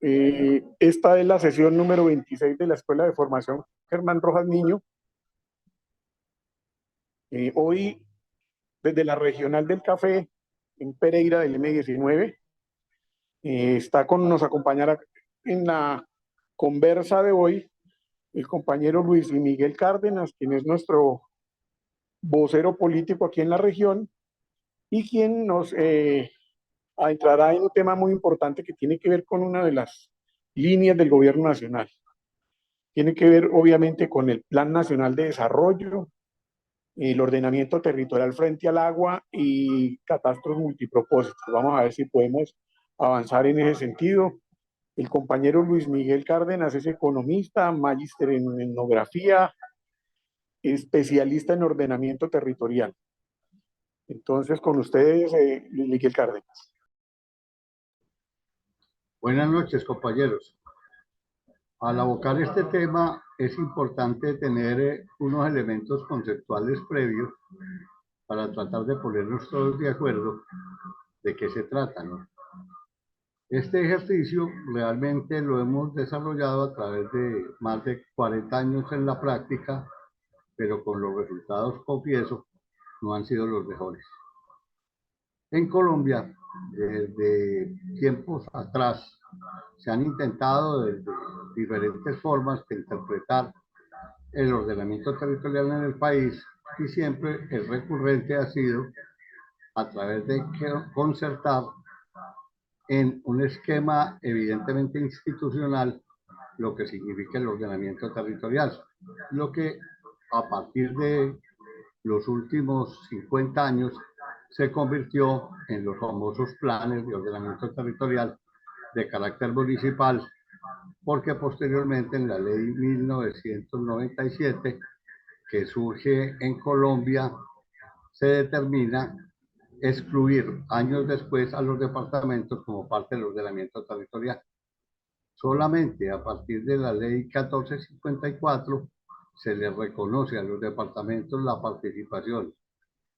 Esta es la sesión número 26 de la Escuela de Formación Germán Rojas Niño. Hoy, desde la Regional del Café, en Pereira, del M19, nos acompañará en la conversa de hoy el compañero Luis Miguel Cárdenas, quien es nuestro vocero político aquí en la región y quien nos entrará en un tema muy importante que tiene que ver con una de las líneas del gobierno nacional. Tiene que ver, obviamente, con el Plan Nacional de Desarrollo, el ordenamiento territorial frente al agua y catastros multipropósitos. Vamos a ver si podemos avanzar en ese sentido. El compañero Luis Miguel Cárdenas es economista, magíster en etnografía, especialista en ordenamiento territorial. Entonces, con ustedes, Luis Miguel Cárdenas. Buenas noches, compañeros. Al abocar este tema es importante tener unos elementos conceptuales previos para tratar de ponernos todos de acuerdo de qué se trata, ¿no? Este ejercicio realmente lo hemos desarrollado a través de más de 40 años en la práctica, pero con los resultados, confieso, no han sido los mejores. En Colombia, desde tiempos atrás, se han intentado desde diferentes formas de interpretar el ordenamiento territorial en el país y siempre el recurrente ha sido a través de concertar en un esquema evidentemente institucional lo que significa el ordenamiento territorial, lo que a partir de los últimos 50 años se convirtió en los famosos planes de ordenamiento territorial de carácter municipal, porque posteriormente en la ley 1997 que surge en Colombia se determina excluir años después a los departamentos como parte del ordenamiento territorial. Solamente a partir de la ley 1454 se le reconoce a los departamentos la participación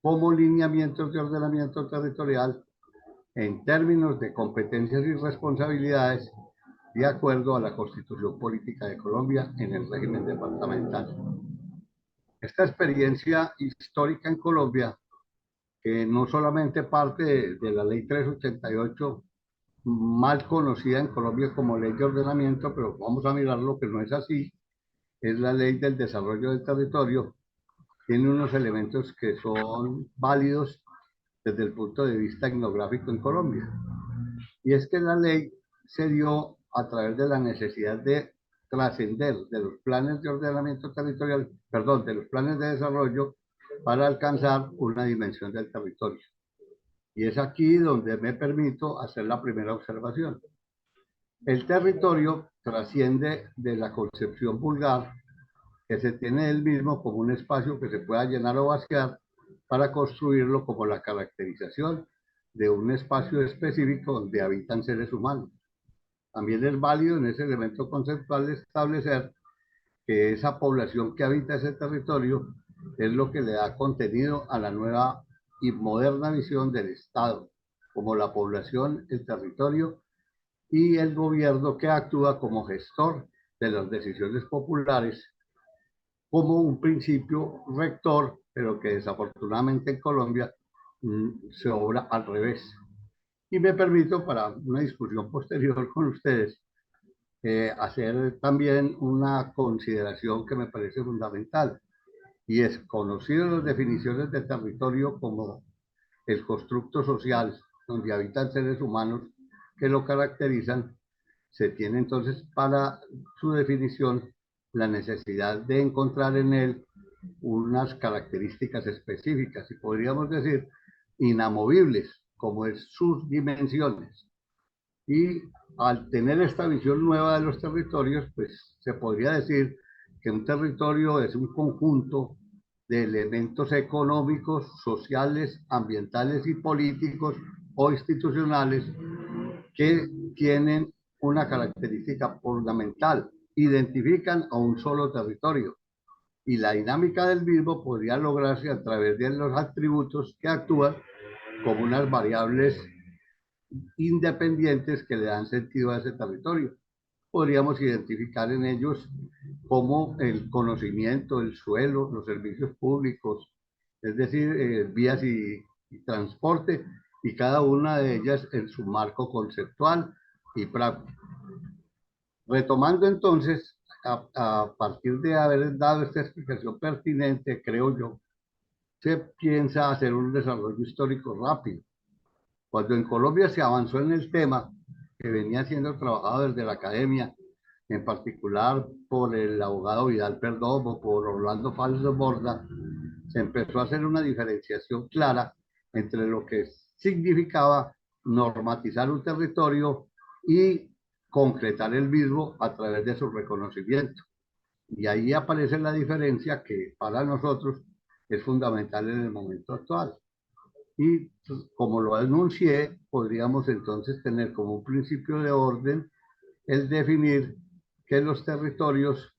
como lineamientos de ordenamiento territorial en términos de competencias y responsabilidades de acuerdo a la Constitución Política de Colombia en el régimen departamental. Esta experiencia histórica en Colombia, que no solamente parte de la ley 388, mal conocida en Colombia como ley de ordenamiento, pero vamos a mirar lo que no es así, es la ley del desarrollo del territorio, tiene unos elementos que son válidos desde el punto de vista etnográfico en Colombia. Y es que la ley se dio a través de la necesidad de trascender de los planes de ordenamiento territorial, perdón, de los planes de desarrollo para alcanzar una dimensión del territorio. Y es aquí donde me permito hacer la primera observación. El territorio trasciende de la concepción vulgar que se tiene del mismo como un espacio que se pueda llenar o vaciar para construirlo como la caracterización de un espacio específico donde habitan seres humanos. También es válido en ese elemento conceptual establecer que esa población que habita ese territorio es lo que le da contenido a la nueva y moderna visión del Estado, como la población, el territorio y el gobierno que actúa como gestor de las decisiones populares, como un principio rector, pero que desafortunadamente en Colombia se obra al revés. Y me permito, para una discusión posterior con ustedes, hacer también una consideración que me parece fundamental, y es conocido las definiciones de territorio como el constructo social donde habitan seres humanos que lo caracterizan, se tiene entonces para su definición la necesidad de encontrar en él unas características específicas y podríamos decir inamovibles, como es sus dimensiones. Y al tener esta visión nueva de los territorios, pues se podría decir que un territorio es un conjunto de elementos económicos, sociales, ambientales y políticos o institucionales que tienen una característica fundamental, identifican a un solo territorio y la dinámica del mismo podría lograrse a través de los atributos que actúan como unas variables independientes que le dan sentido a ese territorio. Podríamos identificar en ellos como el conocimiento, el suelo, los servicios públicos, es decir, vías y transporte, y cada una de ellas en su marco conceptual y práctico. Retomando entonces, a partir de haber dado esta explicación pertinente, creo yo, se piensa hacer un desarrollo histórico rápido. Cuando en Colombia se avanzó en el tema, que venía siendo trabajado desde la academia, en particular por el abogado Vidal Perdomo, por Orlando Falso Borda, se empezó a hacer una diferenciación clara entre lo que significaba normatizar un territorio y concretar el mismo a través de su reconocimiento. Y ahí aparece la diferencia que para nosotros es fundamental en el momento actual. Y como lo anuncié, podríamos entonces tener como un principio de orden el definir que los territorios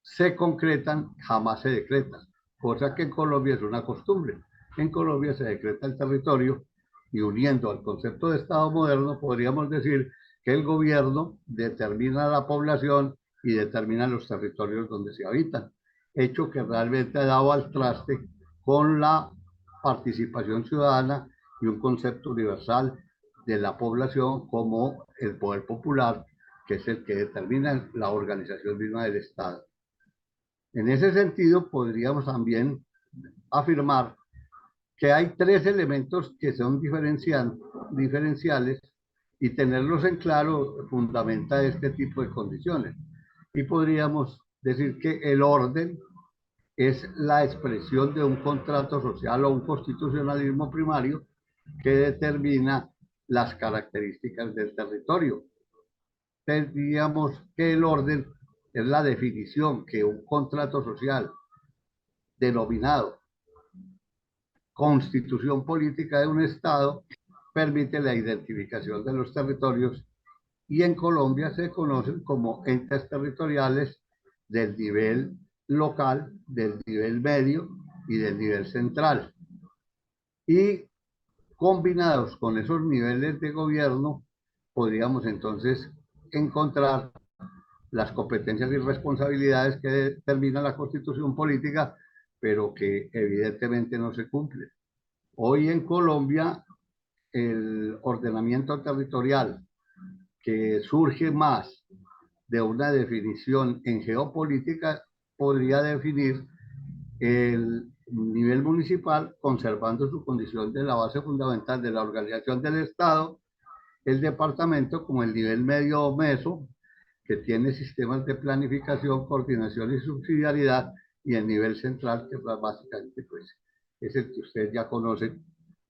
se concretan, jamás se decretan, cosa que en Colombia es una costumbre. En Colombia se decreta el territorio y uniendo al concepto de Estado moderno, podríamos decir que el gobierno determina la población y determina los territorios donde se habitan, hecho que realmente ha dado al traste con la participación ciudadana y un concepto universal de la población como el poder popular, que es el que determina la organización misma del Estado. En ese sentido, podríamos también afirmar que hay tres elementos que son diferenciales y tenerlos en claro fundamenta este tipo de condiciones. Y podríamos decir que el orden es la expresión de un contrato social o un constitucionalismo primario que determina las características del territorio. Tendríamos que el orden es la definición que un contrato social denominado constitución política de un Estado permite la identificación de los territorios y en Colombia se conocen como entes territoriales del nivel local, del nivel medio y del nivel central. Y combinados con esos niveles de gobierno, podríamos entonces encontrar las competencias y responsabilidades que determina la Constitución política, pero que evidentemente no se cumplen. Hoy en Colombia, el ordenamiento territorial que surge más de una definición en geopolítica podría definir el nivel municipal conservando su condición de la base fundamental de la organización del Estado, el departamento como el nivel medio o meso, que tiene sistemas de planificación, coordinación y subsidiariedad, y el nivel central, que básicamente pues, es el que ustedes ya conocen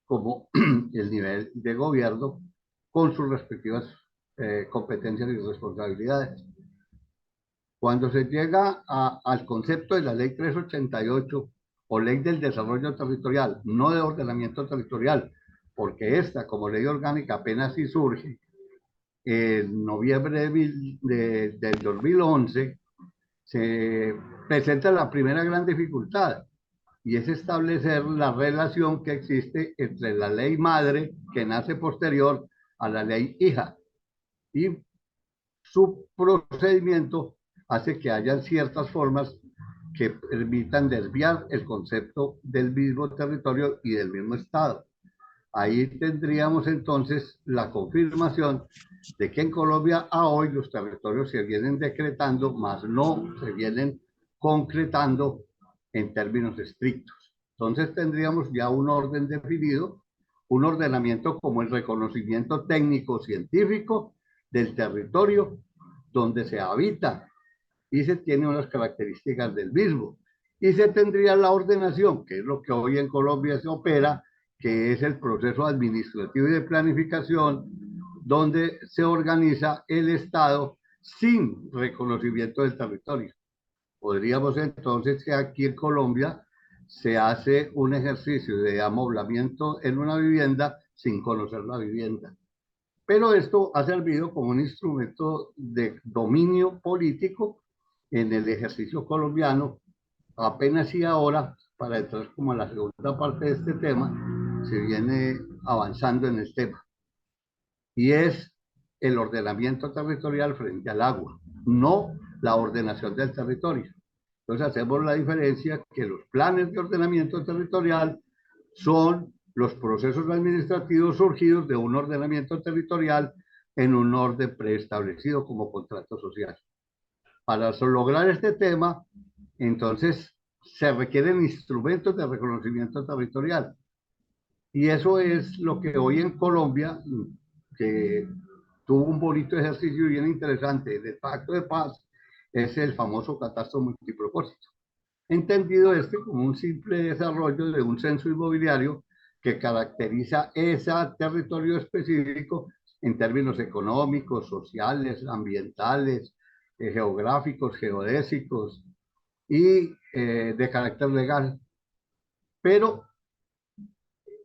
como el nivel de gobierno con sus respectivas competencias y responsabilidades. Cuando se llega al concepto de la ley 388 o ley del desarrollo territorial, no de ordenamiento territorial, porque esta como ley orgánica apenas sí surge, en noviembre del 2011 se presenta la primera gran dificultad y es establecer la relación que existe entre la ley madre que nace posterior a la ley hija y su procedimiento hace que haya ciertas formas que permitan desviar el concepto del mismo territorio y del mismo Estado. Ahí tendríamos entonces la confirmación de que en Colombia a hoy los territorios se vienen decretando, más no se vienen concretando en términos estrictos. Entonces tendríamos ya un orden definido, un ordenamiento como el reconocimiento técnico científico del territorio donde se habita y se tiene unas características del mismo. Y se tendría la ordenación, que es lo que hoy en Colombia se opera, que es el proceso administrativo y de planificación, donde se organiza el Estado sin reconocimiento del territorio. Podríamos entonces que aquí en Colombia se hace un ejercicio de amoblamiento en una vivienda sin conocer la vivienda. Pero esto ha servido como un instrumento de dominio político en el ejercicio colombiano, apenas y ahora, para entrar como a la segunda parte de este tema, se viene avanzando en el tema. y es el ordenamiento territorial frente al agua, no la ordenación del territorio. Entonces hacemos la diferencia que los planes de ordenamiento territorial son los procesos administrativos surgidos de un ordenamiento territorial en un orden preestablecido como contrato social. Para lograr este tema, entonces, se requieren instrumentos de reconocimiento territorial. Y eso es lo que hoy en Colombia, que tuvo un bonito ejercicio bien interesante del Pacto de Paz, es el famoso catastro multipropósito. Entendido este como un simple desarrollo de un censo inmobiliario que caracteriza ese territorio específico en términos económicos, sociales, ambientales, geográficos, geodésicos y de carácter legal. Pero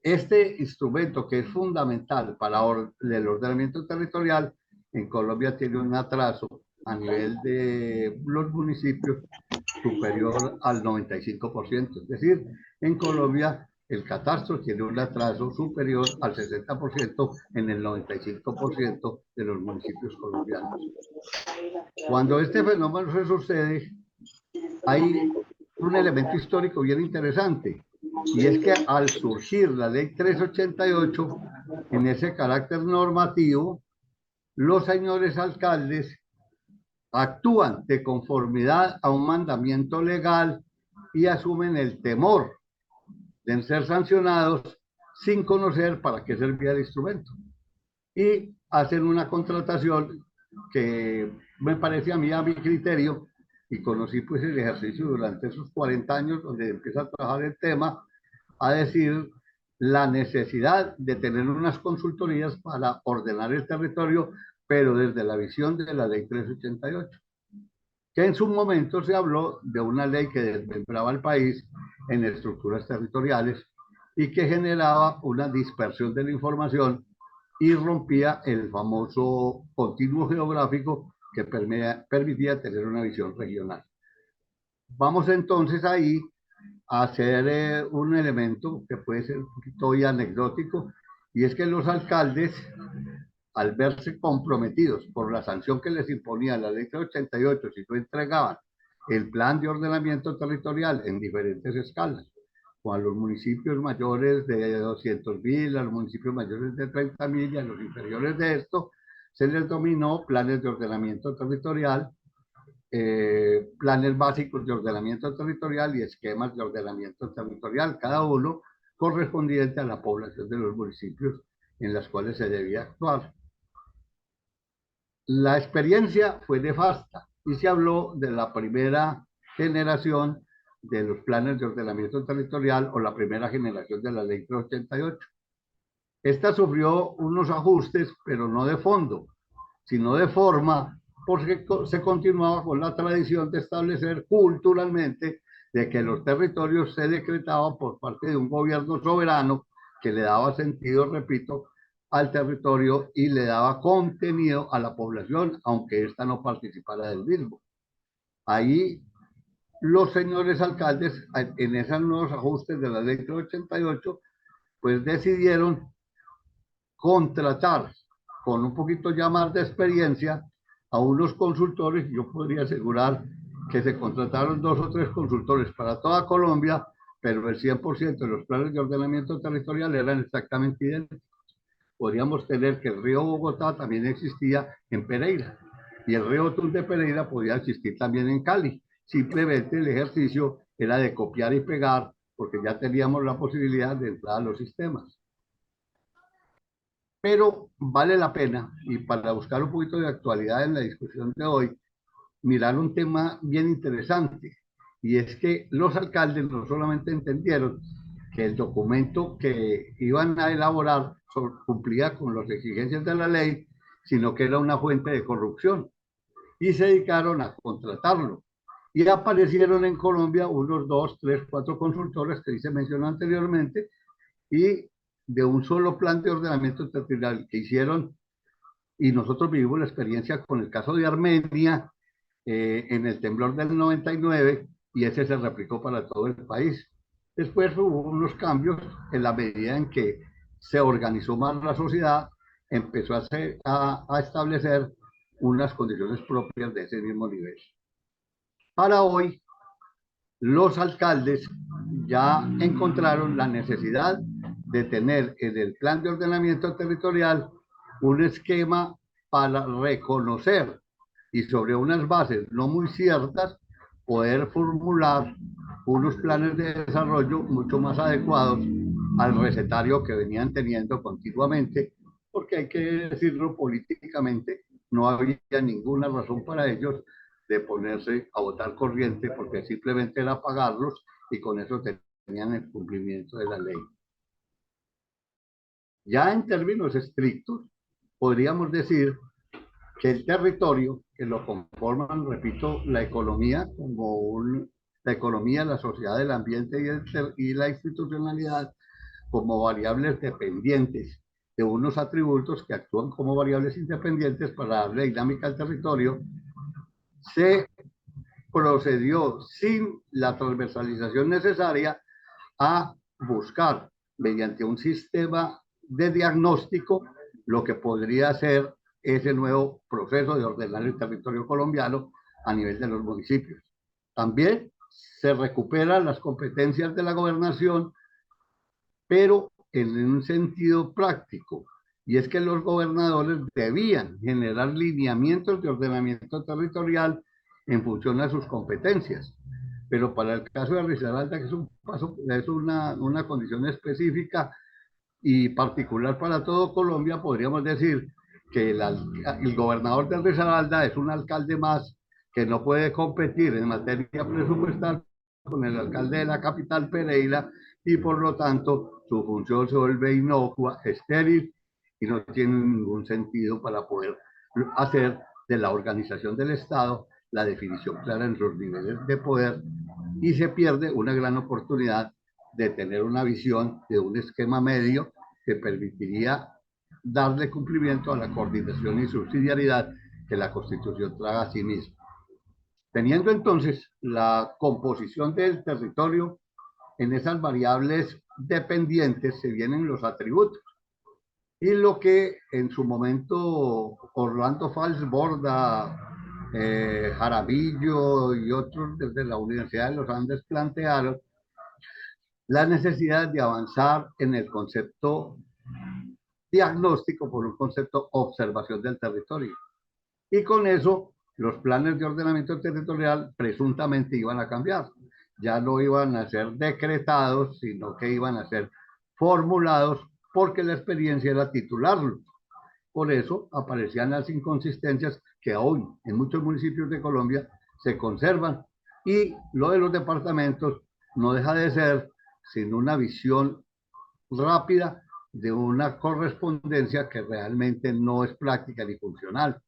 este instrumento que es fundamental para el ordenamiento territorial en Colombia tiene un atraso a nivel de los municipios superior al 95%. Es decir, en Colombia el catastro tiene un atraso superior al 60% en el 95% de los municipios colombianos. Cuando este fenómeno se sucede, hay un elemento histórico bien interesante, y es que al surgir la ley 388, en ese carácter normativo, los señores alcaldes actúan de conformidad a un mandamiento legal y asumen el temor de ser sancionados sin conocer para qué servía el instrumento. Y hacen una contratación que me parece a mi criterio, y conocí pues el ejercicio durante esos 40 años donde empieza a trabajar el tema, a decir la necesidad de tener unas consultorías para ordenar el territorio, pero desde la visión de la ley 388, que en su momento se habló de una ley que desmembraba al país en estructuras territoriales y que generaba una dispersión de la información y rompía el famoso continuo geográfico que permitía tener una visión regional. Vamos entonces ahí a hacer un elemento que puede ser un poquito hoy anecdótico, y es que los alcaldes, al verse comprometidos por la sanción que les imponía la ley 88 si no entregaban el plan de ordenamiento territorial en diferentes escalas, o a los municipios mayores de 200.000, a los municipios mayores de 30.000 y a los inferiores de esto, se les dominó planes de ordenamiento territorial, planes básicos de ordenamiento territorial y esquemas de ordenamiento territorial, cada uno correspondiente a la población de los municipios en las cuales se debía actuar. La experiencia fue nefasta y se habló de la primera generación de los planes de ordenamiento territorial o la primera generación de la ley 388. Esta sufrió unos ajustes, pero no de fondo, sino de forma, porque se continuaba con la tradición de establecer culturalmente de que los territorios se decretaban por parte de un gobierno soberano que le daba sentido, repito, al territorio y le daba contenido a la población, aunque ésta no participara del mismo. Ahí los señores alcaldes, en esos nuevos ajustes de la ley 88, pues decidieron contratar con un poquito ya más de experiencia a unos consultores. Yo podría asegurar que se contrataron 2 o 3 consultores para toda Colombia, pero el 100% de los planes de ordenamiento territorial eran exactamente idénticos. Podríamos tener que el río Bogotá también existía en Pereira y el río Tun de Pereira podía existir también en Cali. Simplemente el ejercicio era de copiar y pegar, porque ya teníamos la posibilidad de entrar a los sistemas. Pero vale la pena, y para buscar un poquito de actualidad en la discusión de hoy, mirar un tema bien interesante, y es que los alcaldes no solamente entendieron que el documento que iban a elaborar cumplía con las exigencias de la ley, sino que era una fuente de corrupción, y se dedicaron a contratarlo. Y aparecieron en Colombia unos 2, 3, 4 consultores que se mencionó anteriormente, y de un solo plan de ordenamiento territorial que hicieron, y nosotros vivimos la experiencia con el caso de Armenia en el temblor del 99, y ese se replicó para todo el país. Después hubo unos cambios en la medida en que se organizó más la sociedad empezó a establecer unas condiciones propias de ese mismo nivel. Para hoy, los alcaldes ya encontraron la necesidad de tener en el plan de ordenamiento territorial un esquema para reconocer y sobre unas bases no muy ciertas poder formular unos planes de desarrollo mucho más adecuados al recetario que venían teniendo continuamente, porque hay que decirlo políticamente, no había ninguna razón para ellos de ponerse a votar corriente, porque simplemente era pagarlos y con eso tenían el cumplimiento de la ley. Ya en términos estrictos, podríamos decir que el territorio, que lo conforman, repito, la economía la economía, la sociedad, el ambiente y la institucionalidad como variables dependientes de unos atributos que actúan como variables independientes para darle dinámica al territorio, se procedió sin la transversalización necesaria a buscar mediante un sistema de diagnóstico lo que podría ser ese nuevo proceso de ordenar el territorio colombiano a nivel de los municipios. También se recuperan las competencias de la gobernación, pero en un sentido práctico, y es que los gobernadores debían generar lineamientos de ordenamiento territorial en función a sus competencias. Pero para el caso de Risaralda, que es una condición específica y particular para todo Colombia, podríamos decir que el gobernador de Risaralda es un alcalde más que no puede competir en materia presupuestal con el alcalde de la capital, Pereira, y por lo tanto su función se vuelve inocua, estéril y no tiene ningún sentido para poder hacer de la organización del Estado la definición clara en sus niveles de poder, y se pierde una gran oportunidad de tener una visión de un esquema medio que permitiría darle cumplimiento a la coordinación y subsidiariedad que la Constitución trae a sí misma. Teniendo entonces la composición del territorio en esas variables dependientes, se vienen los atributos. Y lo que en su momento Orlando Falsborda, Jaramillo y otros desde la Universidad de los Andes plantearon la necesidad de avanzar en el concepto diagnóstico por un concepto observación del territorio. Y con eso los planes de ordenamiento territorial presuntamente iban a cambiar. Ya no iban a ser decretados, sino que iban a ser formulados porque la experiencia era titularlos. Por eso aparecían las inconsistencias que aún en muchos municipios de Colombia se conservan. Y lo de los departamentos no deja de ser sino una visión rápida de una correspondencia que realmente no es práctica ni funcional.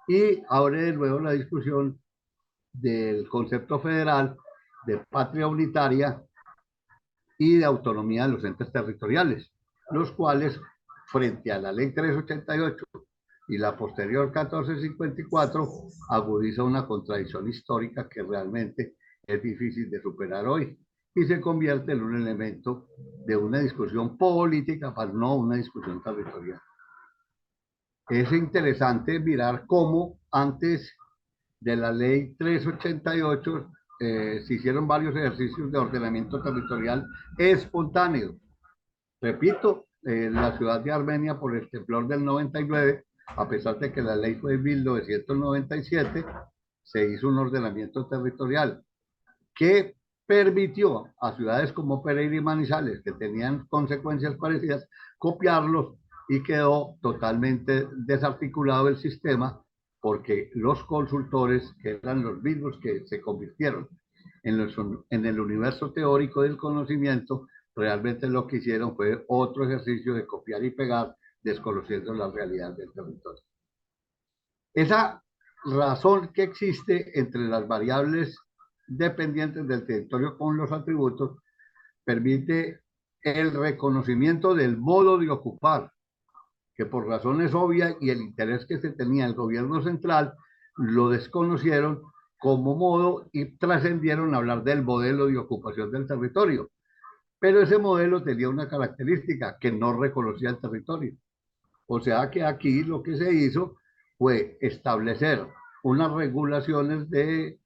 Y abre de nuevo la discusión del concepto federal de patria unitaria y de autonomía de los entes territoriales, los cuales, frente a la ley 388 y la posterior 1454, agudiza una contradicción histórica que realmente es difícil de superar hoy y se convierte en un elemento de una discusión política, para no una discusión territorial. Es interesante mirar cómo antes de la ley 388 se hicieron varios ejercicios de ordenamiento territorial espontáneo. Repito, la ciudad de Armenia, por el temblor del 99, a pesar de que la ley fue en 1997, se hizo un ordenamiento territorial que permitió a ciudades como Pereira y Manizales, que tenían consecuencias parecidas, copiarlos, y quedó totalmente desarticulado el sistema porque los consultores, que eran los mismos que se convirtieron en el universo teórico del conocimiento, realmente lo que hicieron fue otro ejercicio de copiar y pegar, desconociendo la realidad del territorio. Esa razón que existe entre las variables dependientes del territorio con los atributos permite el reconocimiento del modo de ocupar, que por razones obvias y el interés que se tenía el gobierno central, lo desconocieron como modo y trascendieron a hablar del modelo de ocupación del territorio. Pero ese modelo tenía una característica, que no reconocía el territorio. O sea que aquí lo que se hizo fue establecer unas regulaciones de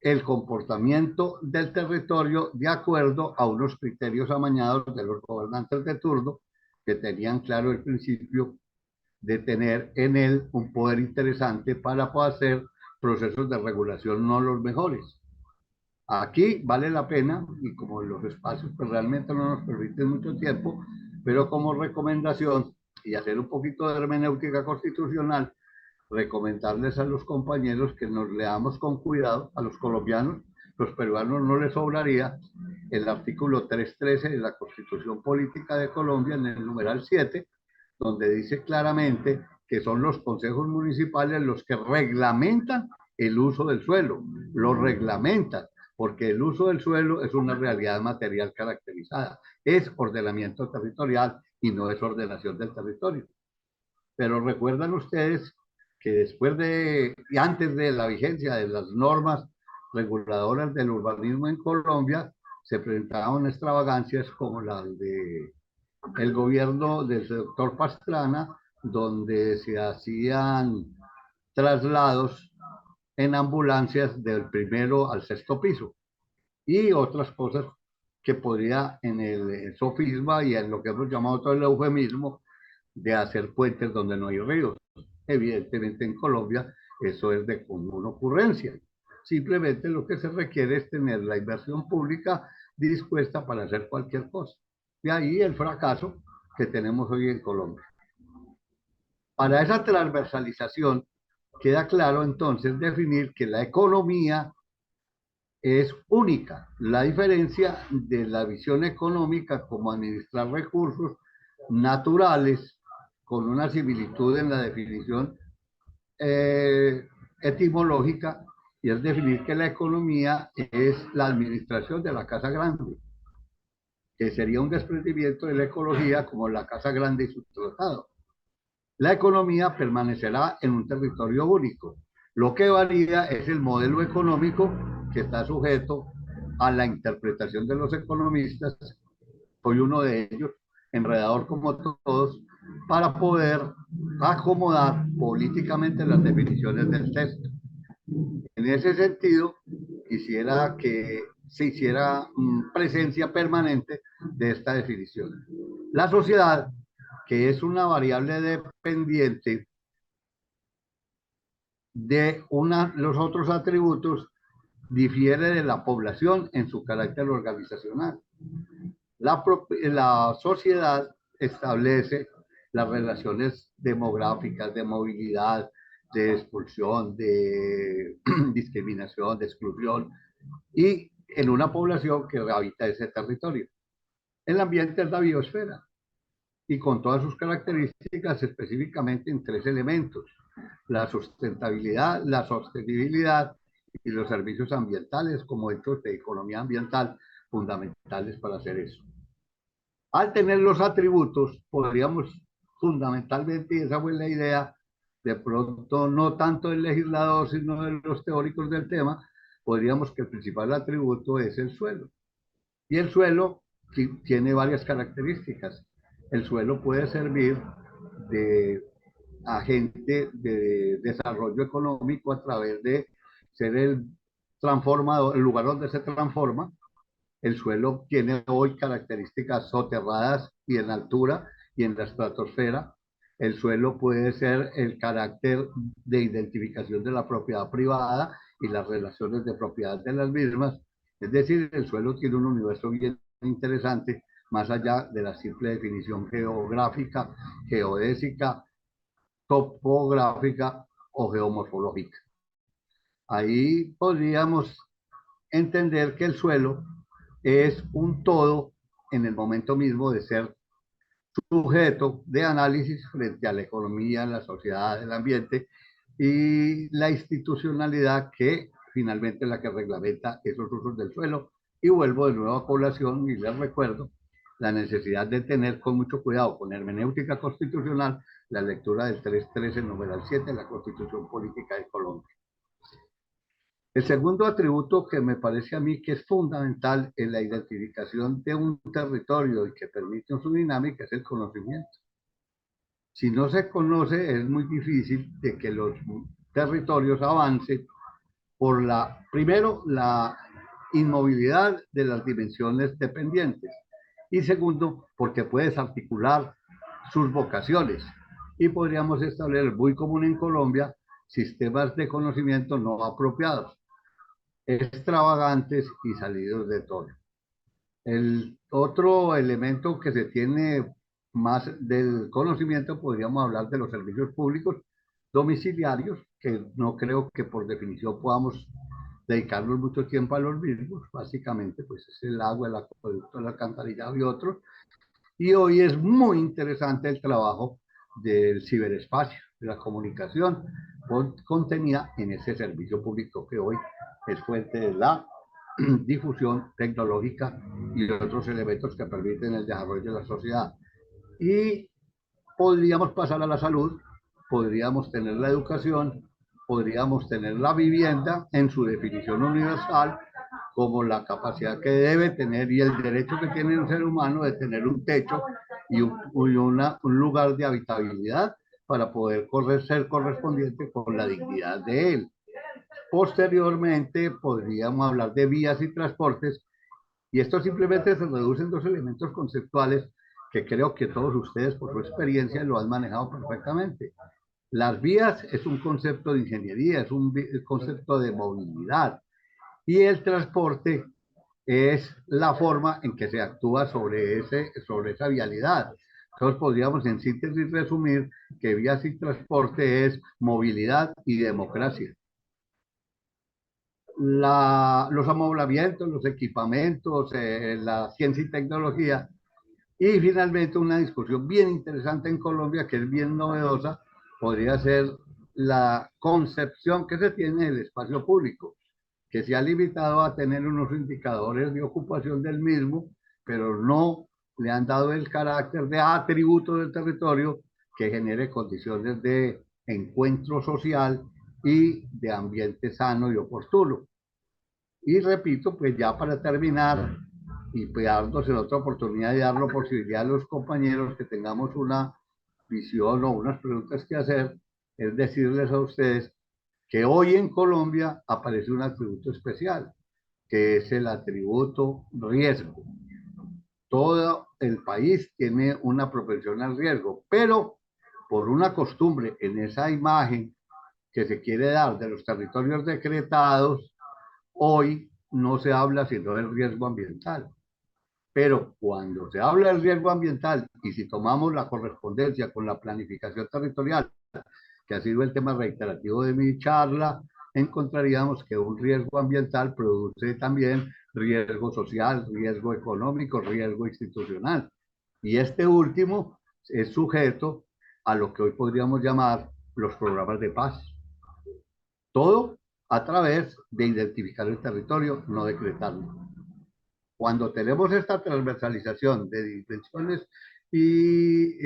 el comportamiento del territorio de acuerdo a unos criterios amañados de los gobernantes de turno que tenían claro el principio de tener en él un poder interesante para poder hacer procesos de regulación no los mejores. Aquí vale la pena, y como los espacios pues realmente no nos permiten mucho tiempo, pero como recomendación y hacer un poquito de hermenéutica constitucional, recomendarles a los compañeros que nos leamos con cuidado, a los colombianos, los peruanos no les sobraría el artículo 313 de la Constitución Política de Colombia en el numeral 7, donde dice claramente que son los consejos municipales los que reglamentan el uso del suelo, lo reglamentan, porque el uso del suelo es una realidad material caracterizada, es ordenamiento territorial y no es ordenación del territorio. Pero recuerdan ustedes que después de y antes de la vigencia de las normas reguladoras del urbanismo en Colombia, se presentaban extravagancias como las de el gobierno del doctor Pastrana, donde se hacían traslados en ambulancias del primero al sexto piso y otras cosas que podría en el sofisma y en lo que hemos llamado todo el eufemismo de hacer puentes donde no hay ríos. Evidentemente en Colombia eso es de común ocurrencia. Simplemente lo que se requiere es tener la inversión pública dispuesta para hacer cualquier cosa. De ahí el fracaso que tenemos hoy en Colombia. Para esa transversalización queda claro entonces definir que la economía es única. La diferencia de la visión económica como administrar recursos naturales con una similitud en la definición etimológica y es definir que la economía es la administración de la casa grande, que sería un desprendimiento de la ecología como la casa grande y su tratado. La economía permanecerá en un territorio único. Lo que varía es el modelo económico que está sujeto a la interpretación de los economistas. Soy uno de ellos, enredador como todos, para poder acomodar políticamente las definiciones del texto. En ese sentido, quisiera que se hiciera presencia permanente de esta definición. La sociedad, que es una variable dependiente de los otros atributos, difiere de la población en su carácter organizacional. La sociedad establece las relaciones demográficas, de movilidad, de expulsión, de discriminación, de exclusión, y en una población que habita ese territorio. El ambiente es la biosfera, y con todas sus características, específicamente en tres elementos: la sustentabilidad, la sostenibilidad y los servicios ambientales como hechos de economía ambiental fundamentales para hacer eso. Al tener los atributos, podríamos fundamentalmente, y esa fue la idea, de pronto no tanto del legislador, sino de los teóricos del tema, podríamos que el principal atributo es el suelo. Y el suelo tiene varias características. El suelo puede servir de agente de desarrollo económico a través de ser el transformador, el lugar donde se transforma. El suelo tiene hoy características soterradas y en altura y en la estratosfera. El suelo puede ser el carácter de identificación de la propiedad privada y las relaciones de propiedad de las mismas. Es decir, el suelo tiene un universo bien interesante, más allá de la simple definición geográfica, geodésica, topográfica o geomorfológica. Ahí podríamos entender que el suelo es un todo en el momento mismo de ser sujeto de análisis frente a la economía, la sociedad, el ambiente y la institucionalidad que finalmente es la que reglamenta esos usos del suelo. Y vuelvo de nuevo a población y les recuerdo la necesidad de tener con mucho cuidado con hermenéutica constitucional la lectura del 313 numeral 7 de la Constitución Política de Colombia. El segundo atributo que me parece a mí que es fundamental en la identificación de un territorio y que permite su dinámica es el conocimiento. Si no se conoce, es muy difícil de que los territorios avancen por primero, la inmovilidad de las dimensiones dependientes y segundo, porque puedes articular sus vocaciones y podríamos establecer, muy común en Colombia, sistemas de conocimiento no apropiados, extravagantes y salidos de tono. El otro elemento que se tiene más del conocimiento, podríamos hablar de los servicios públicos domiciliarios, que no creo que por definición podamos dedicarnos mucho tiempo a los mismos. Básicamente, pues es el agua, el acueducto, el alcantarillado y otros. Y hoy es muy interesante el trabajo del ciberespacio, de la comunicación contenida en ese servicio público que hoy es fuente de la difusión tecnológica y otros elementos que permiten el desarrollo de la sociedad. Y podríamos pasar a la salud, podríamos tener la educación, podríamos tener la vivienda en su definición universal como la capacidad que debe tener y el derecho que tiene un ser humano de tener un techo y un lugar de habitabilidad para poder ser correspondiente con la dignidad de él. Posteriormente podríamos hablar de vías y transportes y esto simplemente se reduce en dos elementos conceptuales que creo que todos ustedes por su experiencia lo han manejado perfectamente. Las vías es un concepto de ingeniería, es un concepto de movilidad y el transporte es la forma en que se actúa sobre esa vialidad. Entonces podríamos en síntesis resumir que vías y transporte es movilidad y democracia. Los amoblamientos, los equipamientos, la ciencia y tecnología. Y finalmente una discusión bien interesante en Colombia, que es bien novedosa, podría ser la concepción que se tiene del espacio público, que se ha limitado a tener unos indicadores de ocupación del mismo, pero no le han dado el carácter de atributo del territorio que genere condiciones de encuentro social y de ambiente sano y oportuno. Y repito, pues ya para terminar, y pues darnos en otra oportunidad y dar la posibilidad a los compañeros que tengamos una visión o unas preguntas que hacer, es decirles a ustedes que hoy en Colombia aparece un atributo especial, que es el atributo riesgo. Todo el país tiene una propensión al riesgo, pero por una costumbre en esa imagen que se quiere dar de los territorios decretados, hoy no se habla sino del riesgo ambiental. Pero cuando se habla del riesgo ambiental y si tomamos la correspondencia con la planificación territorial, que ha sido el tema reiterativo de mi charla, encontraríamos que un riesgo ambiental produce también riesgo social, riesgo económico, riesgo institucional. Y este último es sujeto a lo que hoy podríamos llamar los programas de paz. Todo a través de identificar el territorio, no decretarlo. Cuando tenemos esta transversalización de dimensiones y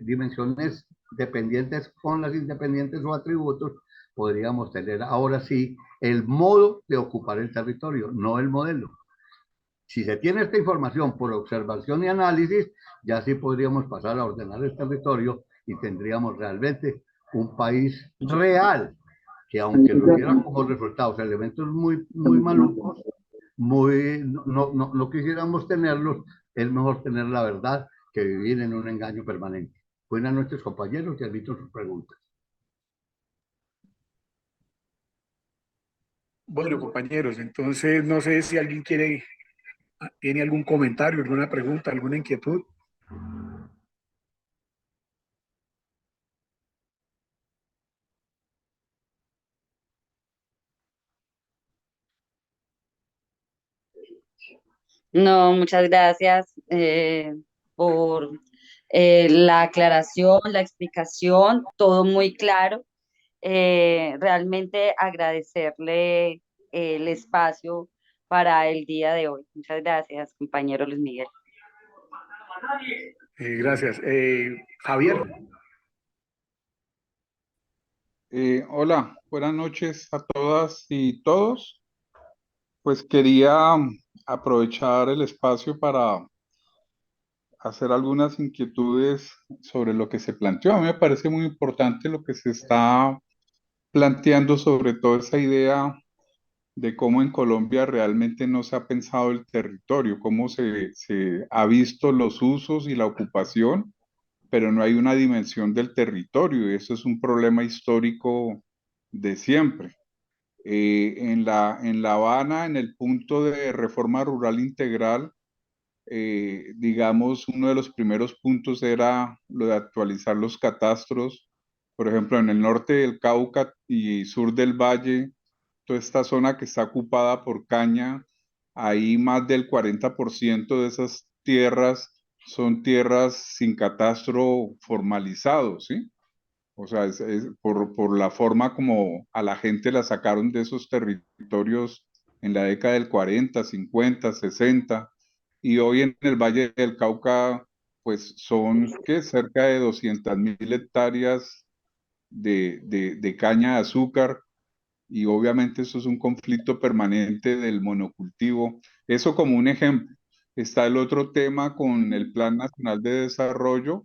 dimensiones dependientes con las independientes o atributos, podríamos tener ahora sí el modo de ocupar el territorio, no el modelo. Si se tiene esta información por observación y análisis, ya sí podríamos pasar a ordenar el territorio y tendríamos realmente un país real, que aunque nos diera como resultados elementos muy malucos, no quisiéramos tenerlos, es mejor tener la verdad que vivir en un engaño permanente. Buenas noches, compañeros, y admito sus preguntas. Bueno, compañeros, entonces no sé si alguien tiene algún comentario, alguna pregunta, alguna inquietud. No, muchas gracias por la aclaración, la explicación, todo muy claro. Realmente agradecerle el espacio para el día de hoy. Muchas gracias, compañero Luis Miguel. Gracias. Javier. Hola, buenas noches a todas y todos. Pues quería aprovechar el espacio para hacer algunas inquietudes sobre lo que se planteó. A mí me parece muy importante lo que se está planteando, sobre todo esa idea de cómo en Colombia realmente no se ha pensado el territorio, cómo se ha visto los usos y la ocupación, pero no hay una dimensión del territorio, y eso es un problema histórico de siempre. En La Habana, en el punto de reforma rural integral, digamos, uno de los primeros puntos era lo de actualizar los catastros. Por ejemplo, en el norte del Cauca y sur del Valle, toda esta zona que está ocupada por caña, ahí más del 40% de esas tierras son tierras sin catastro formalizado, ¿sí? O sea, por la forma como a la gente la sacaron de esos territorios en la década del 40, 50, 60, y hoy en el Valle del Cauca, pues son, ¿qué? Cerca de 200.000 hectáreas de caña de azúcar, y obviamente eso es un conflicto permanente del monocultivo. Eso como un ejemplo. Está el otro tema con el Plan Nacional de Desarrollo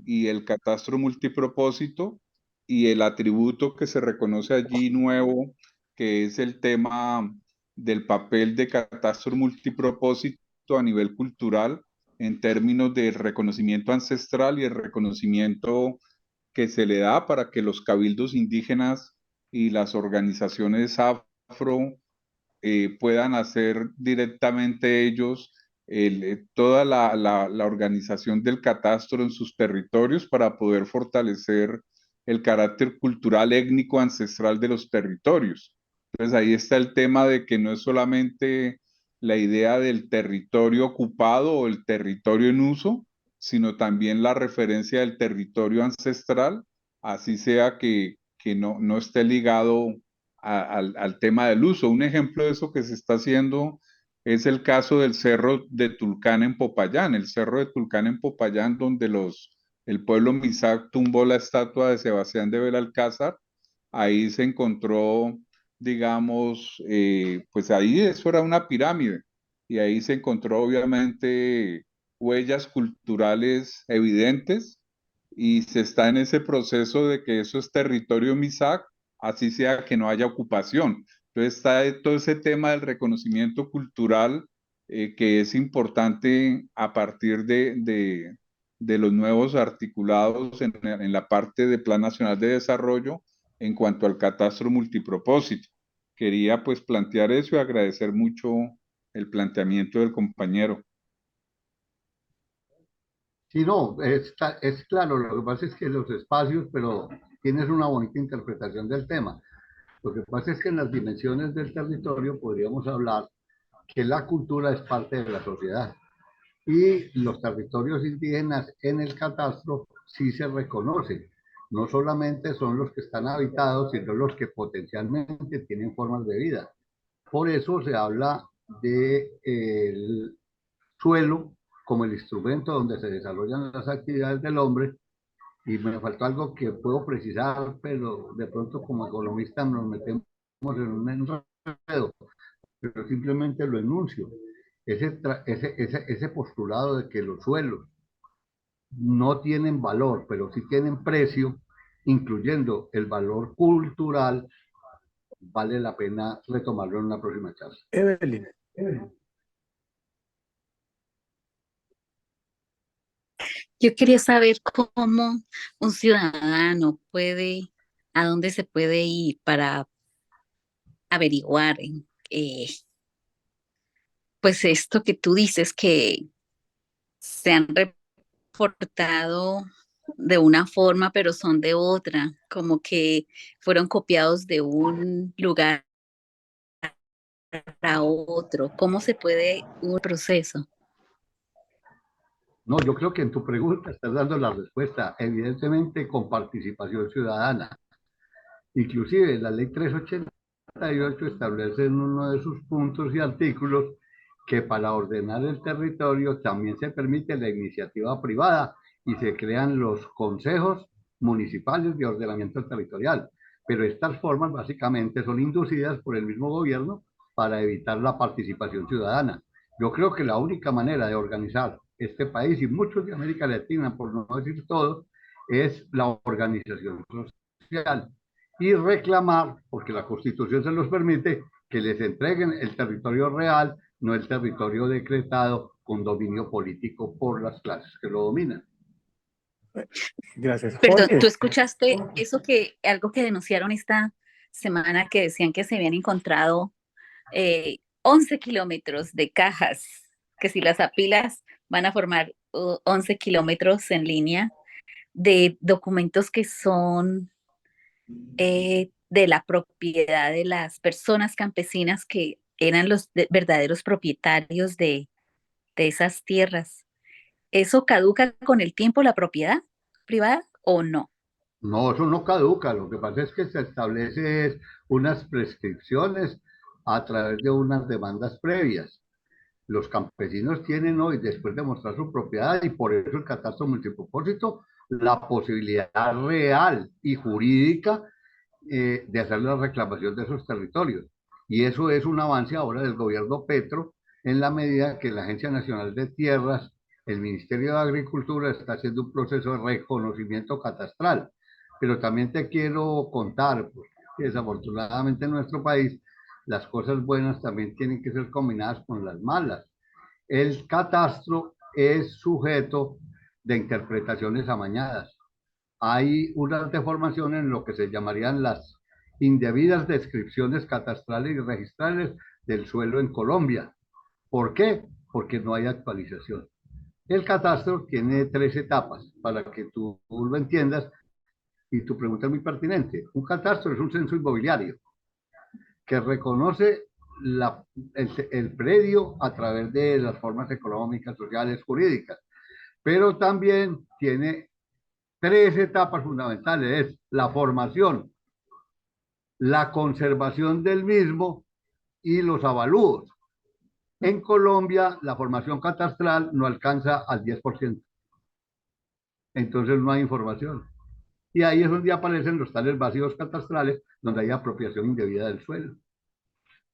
y el catastro multipropósito y el atributo que se reconoce allí nuevo, que es el tema del papel de catastro multipropósito a nivel cultural en términos de reconocimiento ancestral y el reconocimiento que se le da para que los cabildos indígenas y las organizaciones afro puedan hacer directamente ellos toda la organización del catastro en sus territorios para poder fortalecer el carácter cultural étnico ancestral de los territorios. Entonces ahí está el tema de que no es solamente la idea del territorio ocupado o el territorio en uso, sino también la referencia del territorio ancestral, así sea que no esté ligado al tema del uso. Un ejemplo de eso que se está haciendo es el caso del Cerro de Tulcán en Popayán, el Cerro de Tulcán en Popayán, donde el pueblo Misak tumbó la estatua de Sebastián de Belalcázar. Ahí se encontró, digamos, pues ahí eso era una pirámide, y ahí se encontró obviamente huellas culturales evidentes, y se está en ese proceso de que eso es territorio Misak, así sea que no haya ocupación. Entonces está todo ese tema del reconocimiento cultural, que es importante a partir de los nuevos articulados en la parte de Plan Nacional de Desarrollo en cuanto al catastro multipropósito. Quería pues plantear eso y agradecer mucho el planteamiento del compañero. Sí, no, es claro, lo que pasa es que los espacios, pero tienes una bonita interpretación del tema. Lo que pasa es que en las dimensiones del territorio podríamos hablar que la cultura es parte de la sociedad y los territorios indígenas en el catastro sí se reconocen. No solamente son los que están habitados, sino los que potencialmente tienen formas de vida. Por eso se habla del suelo como el instrumento donde se desarrollan las actividades del hombre. Y me faltó algo que puedo precisar, pero de pronto como economista nos metemos en un enredo, pero simplemente lo enuncio. Ese postulado de que los suelos no tienen valor, pero sí tienen precio, incluyendo el valor cultural, vale la pena retomarlo en una próxima charla. Evelyn, Yo quería saber cómo un ciudadano puede, a dónde se puede ir para averiguar, pues esto que tú dices que se han reportado de una forma, pero son de otra, como que fueron copiados de un lugar a otro. ¿Cómo se puede un proceso? No, yo creo que en tu pregunta estás dando la respuesta, evidentemente con participación ciudadana. Inclusive la ley 388 establece en uno de sus puntos y artículos que para ordenar el territorio también se permite la iniciativa privada y se crean los consejos municipales de ordenamiento territorial. Pero estas formas básicamente son inducidas por el mismo gobierno para evitar la participación ciudadana. Yo creo que la única manera de organizar este país y muchos de América Latina, por no decir todos, es la organización social y reclamar, porque la Constitución se los permite, que les entreguen el territorio real, no el territorio decretado con dominio político por las clases que lo dominan. Gracias. Perdón, Jorge, ¿tú escuchaste eso algo que denunciaron esta semana que decían que se habían encontrado 11 kilómetros de cajas, que si las apilas van a formar 11 kilómetros en línea de documentos que son de la propiedad de las personas campesinas que eran los verdaderos propietarios de esas tierras? ¿Eso caduca con el tiempo la propiedad privada o no? No, eso no caduca. Lo que pasa es que se establece unas prescripciones a través de unas demandas previas. Los campesinos tienen hoy, después de mostrar su propiedad, y por eso el catastro multipropósito, la posibilidad real y jurídica de hacer la reclamación de esos territorios. Y eso es un avance ahora del gobierno Petro, en la medida que la Agencia Nacional de Tierras, el Ministerio de Agricultura, está haciendo un proceso de reconocimiento catastral. Pero también te quiero contar, porque desafortunadamente en nuestro país las cosas buenas también tienen que ser combinadas con las malas. El catastro es sujeto de interpretaciones amañadas. Hay una deformación en lo que se llamarían las indebidas descripciones catastrales y registrales del suelo en Colombia. ¿Por qué? Porque no hay actualización. El catastro tiene 3 etapas para que tú lo entiendas, y tu pregunta es muy pertinente. Un catastro es un censo inmobiliario que reconoce el predio a través de las formas económicas, sociales, jurídicas, pero también tiene 3 etapas fundamentales: es la formación, la conservación del mismo y los avalúos. En Colombia, la formación catastral no alcanza al 10%. Entonces no hay información. Y ahí es donde aparecen los tales vacíos catastrales, donde hay apropiación indebida del suelo.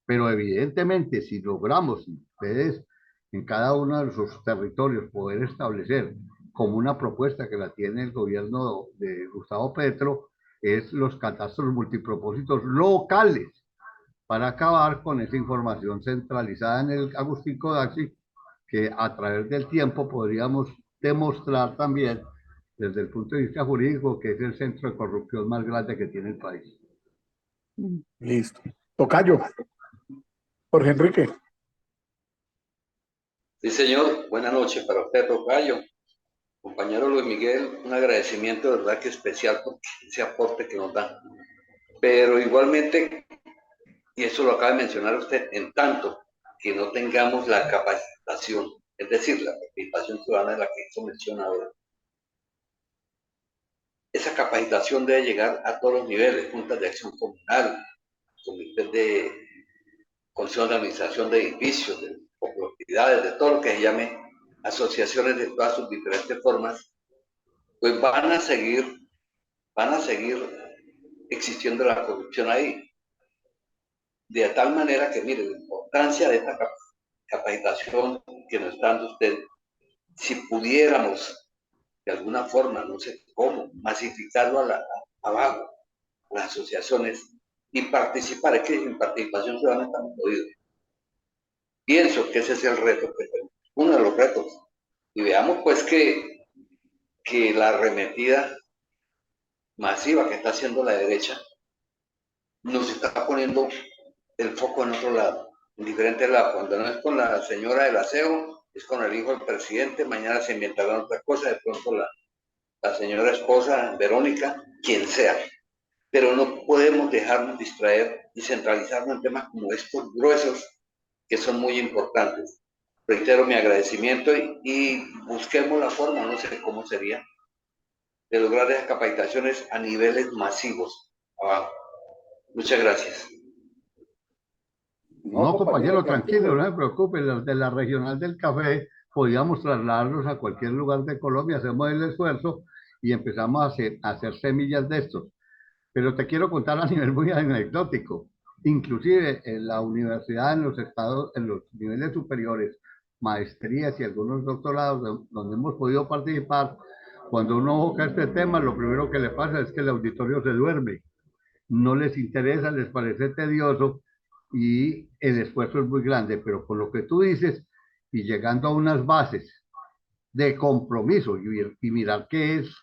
Pero evidentemente, si logramos, ustedes en cada uno de sus territorios poder establecer como una propuesta que la tiene el gobierno de Gustavo Petro, es los catastros multipropósitos locales, para acabar con esa información centralizada en el Agustín Codazzi, que a través del tiempo podríamos demostrar también desde el punto de vista jurídico que es el centro de corrupción más grande que tiene el país. listo. Tocayo, Jorge Enrique. Sí, señor. Buenas noches para usted, tocayo. Compañero Luis Miguel, un agradecimiento de verdad que especial por ese aporte que nos da. Pero igualmente, y eso lo acaba de mencionar usted, en tanto que no tengamos la capacitación, es decir, la participación ciudadana de la que hizo mención ahora, esa capacitación debe llegar a todos los niveles: juntas de acción comunal, comités de consejo de administración de edificios, de propiedades, de todo lo que se llame asociaciones de todas sus diferentes formas, pues van a seguir existiendo la corrupción ahí. De tal manera que, mire, la importancia de esta capacitación que nos está dando usted, si pudiéramos de alguna forma, no sé cómo, masificarlo abajo, las asociaciones, y participar. Es que en participación ciudadana estamos jodidos. Pienso que ese es el reto, uno de los retos. Y veamos pues que la arremetida masiva que está haciendo la derecha nos está poniendo el foco en otro lado, en diferentes lados. Cuando no es con la señora del aseo, es con el hijo del presidente. Mañana se inventarán otra cosa, de pronto la señora esposa Verónica, quien sea. Pero no podemos dejarnos distraer y centralizarnos en temas como estos gruesos, que son muy importantes. Reitero mi agradecimiento y busquemos la forma, no sé cómo sería, de lograr esas capacitaciones a niveles masivos abajo. Muchas gracias. No, compañero, tranquilo, no se preocupe. Los de la Regional del Café podíamos trasladarlos a cualquier lugar de Colombia, hacemos el esfuerzo y empezamos a hacer semillas de estos. Pero te quiero contar a nivel muy anecdótico. Inclusive en la universidad, en los estados, en los niveles superiores, maestrías y algunos doctorados donde hemos podido participar, cuando uno toca este tema, lo primero que le pasa es que el auditorio se duerme, no les interesa, les parece tedioso y el esfuerzo es muy grande, pero con lo que tú dices y llegando a unas bases de compromiso y mirar qué es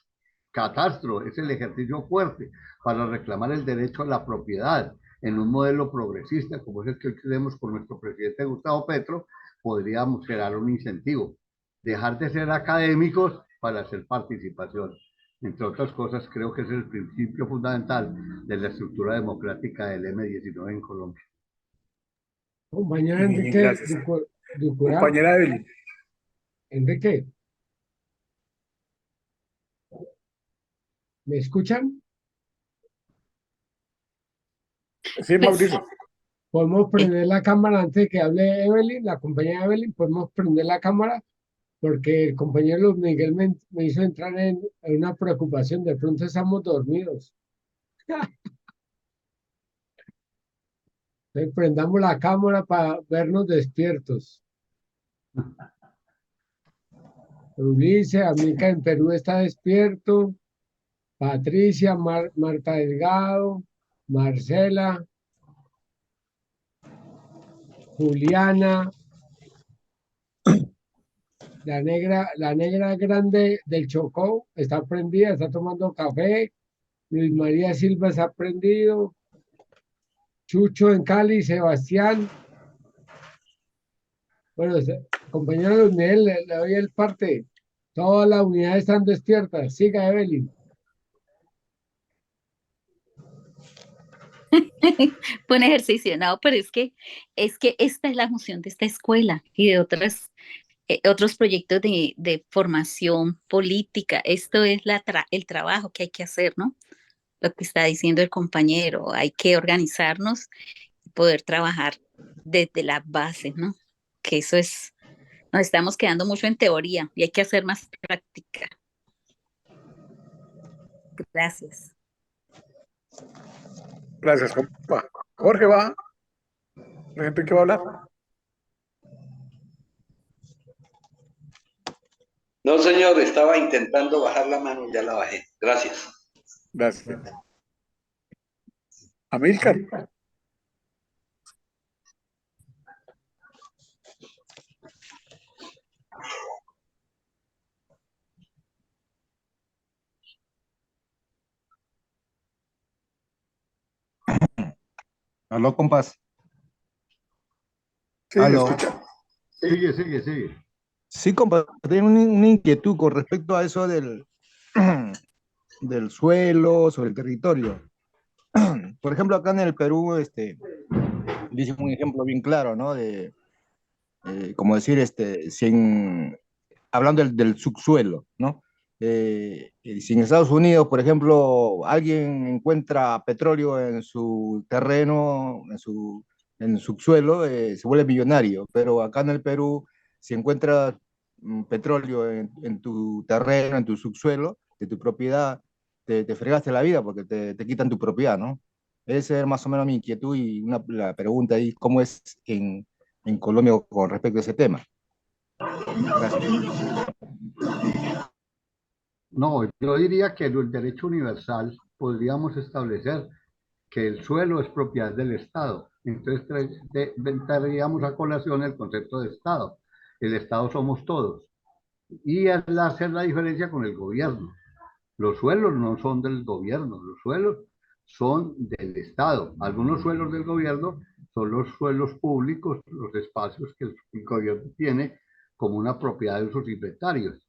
catastro, es el ejercicio fuerte para reclamar el derecho a la propiedad en un modelo progresista como es el que hoy tenemos con nuestro presidente Gustavo Petro, podríamos crear un incentivo, dejar de ser académicos para hacer participación. Entre otras cosas, creo que es el principio fundamental de la estructura democrática del M19 en Colombia. Compañera Bien, Enrique gracias. Ducurá. Compañera Evelyn. Enrique, ¿me escuchan? Sí, Pues, Mauricio. Podemos prender la cámara antes de que hable Evelyn, la compañera Evelyn, podemos prender la cámara porque el compañero Luis Miguel me hizo entrar en una preocupación, de pronto estamos dormidos. Entonces, prendamos la cámara para vernos despiertos. Ulises, Amica en Perú está despierto, Patricia, Marta Delgado, Marcela, Juliana, la negra grande del Chocó está prendida, está tomando café. Luis María Silva está prendido. Chucho en Cali, Sebastián. Bueno, compañero Luis Miguel, le doy el parte. Todas las unidades están despiertas. Siga, Evelyn. buen ejercicio, no, pero es que esta es la función de esta escuela y de otros proyectos de formación política. Esto es el trabajo que hay que hacer, ¿no? Lo que está diciendo el compañero, hay que organizarnos y poder trabajar desde las bases, ¿no? Que eso es, nos estamos quedando mucho en teoría y hay que hacer más práctica. Gracias. Gracias, compa. Jorge va. Enrique va a hablar. No, señor, estaba intentando bajar la mano, ya la bajé. Gracias. Gracias. Amílcar. Aló, compás. Sí, Aló. escucha. Sigue. Sí, compa, tengo una inquietud con respecto a eso del, del suelo, sobre el territorio. Por ejemplo, acá en el Perú, dice un ejemplo bien claro, ¿no? De, como decir, hablando del subsuelo, ¿no? Si en Estados Unidos, por ejemplo, alguien encuentra petróleo en su terreno, en su subsuelo, se vuelve millonario, pero acá en el Perú, si encuentras petróleo en tu terreno, en tu subsuelo, de tu propiedad, te fregaste la vida porque te quitan tu propiedad, ¿no? Esa es más o menos mi inquietud y la pregunta ahí, ¿cómo es en Colombia con respecto a ese tema? Gracias. No, yo diría que en el derecho universal podríamos establecer que el suelo es propiedad del Estado. Entonces traeríamos a colación el concepto de Estado. El Estado somos todos. Y hacer la diferencia con el gobierno. Los suelos no son del gobierno, los suelos son del Estado. Algunos suelos del gobierno son los suelos públicos, los espacios que el gobierno tiene como una propiedad de usos inventarios.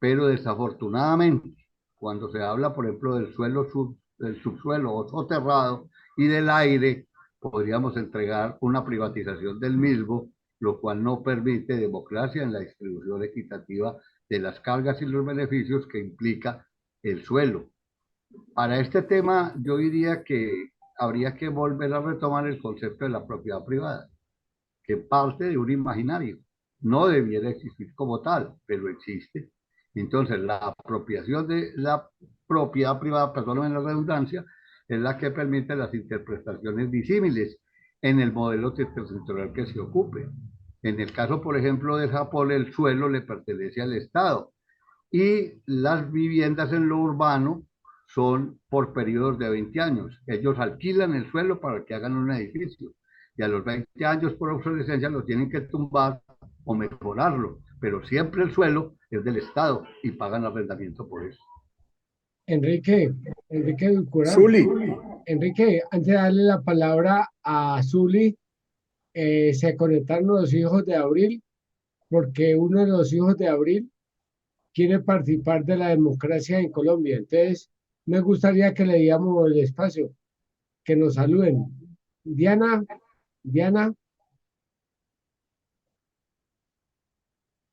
Pero desafortunadamente, cuando se habla, por ejemplo, del subsuelo o soterrado y del aire, podríamos entregar una privatización del mismo, lo cual no permite democracia en la distribución equitativa de las cargas y los beneficios que implica el suelo. Para este tema, yo diría que habría que volver a retomar el concepto de la propiedad privada, que parte de un imaginario. No debiera existir como tal, pero existe. Entonces, la apropiación de la propiedad privada, perdóname la redundancia, es la que permite las interpretaciones disímiles en el modelo territorial que se ocupe. En el caso, por ejemplo, de Japón, el suelo le pertenece al Estado y las viviendas en lo urbano son por periodos de 20 años. Ellos alquilan el suelo para que hagan un edificio y a los 20 años por obsolescencia lo tienen que tumbar o mejorarlo, pero siempre el suelo es del Estado y pagan arrendamiento por eso. Enrique Dulcurán. Zuli, Enrique, antes de darle la palabra a Zuli, se conectaron los hijos de Abril, porque uno de los hijos de Abril quiere participar de la democracia en Colombia. Entonces, me gustaría que le diéramos el espacio, que nos saluden. Diana, Diana,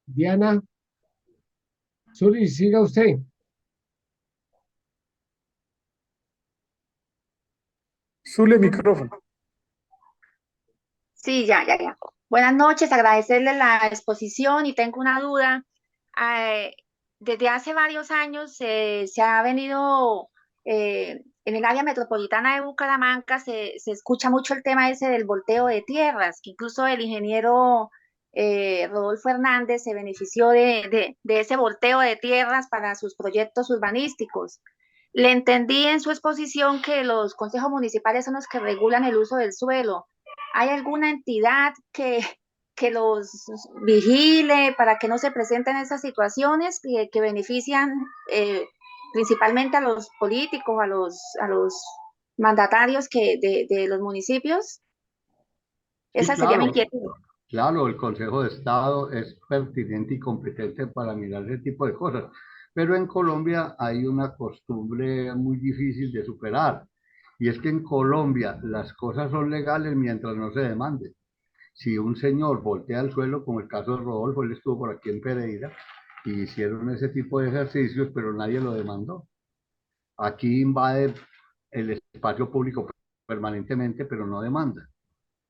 Diana, Zuli, siga usted. Zuli, micrófono. Sí, ya. Buenas noches, agradecerle la exposición y tengo una duda. Desde hace varios años se ha venido en el área metropolitana de Bucaramanga, se escucha mucho el tema ese del volteo de tierras, que incluso el ingeniero Rodolfo Hernández se benefició de ese volteo de tierras para sus proyectos urbanísticos. Le entendí en su exposición que los consejos municipales son los que regulan el uso del suelo. ¿Hay alguna entidad que los vigile para que no se presenten esas situaciones que benefician principalmente a los políticos, a los mandatarios de los municipios? Esa sería mi inquietud. Claro, el Consejo de Estado es pertinente y competente para mirar ese tipo de cosas, pero en Colombia hay una costumbre muy difícil de superar, y es que en Colombia las cosas son legales mientras no se demanden. Si un señor voltea al suelo, como el caso de Rodolfo, él estuvo por aquí en Pereira, y hicieron ese tipo de ejercicios, pero nadie lo demandó. Aquí invade el espacio público permanentemente, pero no demanda.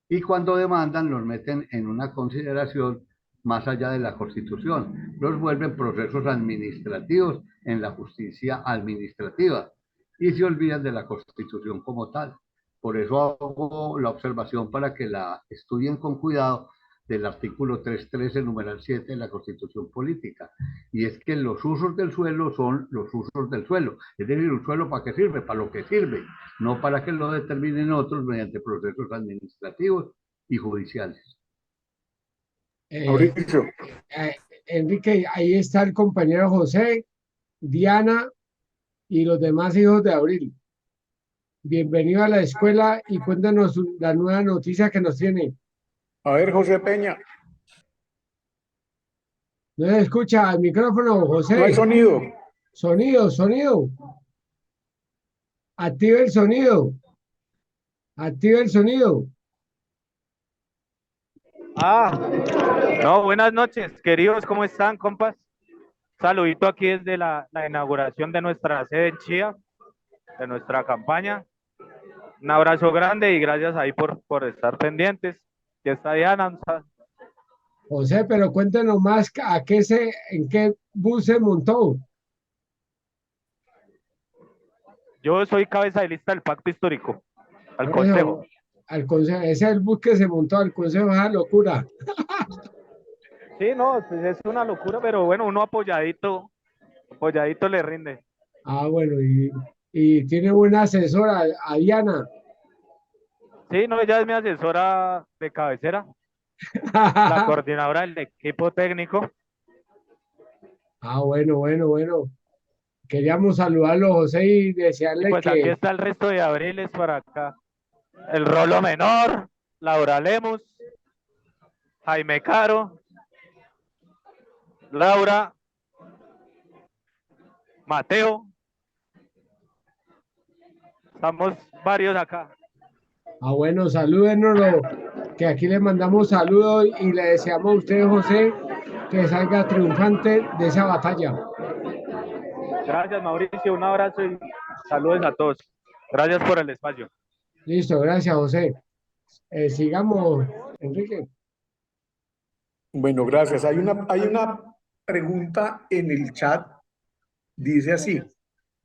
Y cuando demandan, los meten en una consideración más allá de la Constitución. Los vuelven procesos administrativos en la justicia administrativa y se olvidan de la Constitución como tal. Por eso hago la observación para que la estudien con cuidado del artículo 313, numeral 7 de la Constitución Política. Y es que los usos del suelo son los usos del suelo. Es decir, ¿un suelo para qué sirve? Para lo que sirve, no para que lo determinen otros mediante procesos administrativos y judiciales. Mauricio. Enrique, ahí está el compañero José, Diana y los demás hijos de Abril. Bienvenido a la escuela y cuéntanos la nueva noticia que nos tiene. A ver, José Peña. No se escucha el micrófono, José. No hay sonido. Sonido. Activa el sonido. No, buenas noches, queridos, ¿cómo están, compas? Saludito aquí desde la inauguración de nuestra sede en Chía, de nuestra campaña. Un abrazo grande y gracias ahí por estar pendientes. Ya está Diana. José, pero cuéntanos más en qué bus se montó. Yo soy cabeza de lista del pacto histórico, al consejo. Al consejo, ese es el bus que se montó al consejo, esa locura. Sí, no, pues es una locura, pero bueno, uno apoyadito le rinde. Ah, bueno, y tiene buena asesora, a Diana. Sí, no, ella es mi asesora de cabecera, la coordinadora del equipo técnico. Ah, bueno. Queríamos saludarlo, José, y desearle Y pues aquí está el resto de Abriles para acá. El Rolo Menor, Laura Lemus, Jaime Caro, Laura, Mateo. Estamos varios acá. Ah, bueno, salúdenoslo, que aquí le mandamos saludos y le deseamos a usted, José, que salga triunfante de esa batalla. Gracias, Mauricio, un abrazo y saludos a todos. Gracias por el espacio. Listo, gracias, José. Sigamos, Enrique. Bueno, gracias. Hay una pregunta en el chat. Dice así: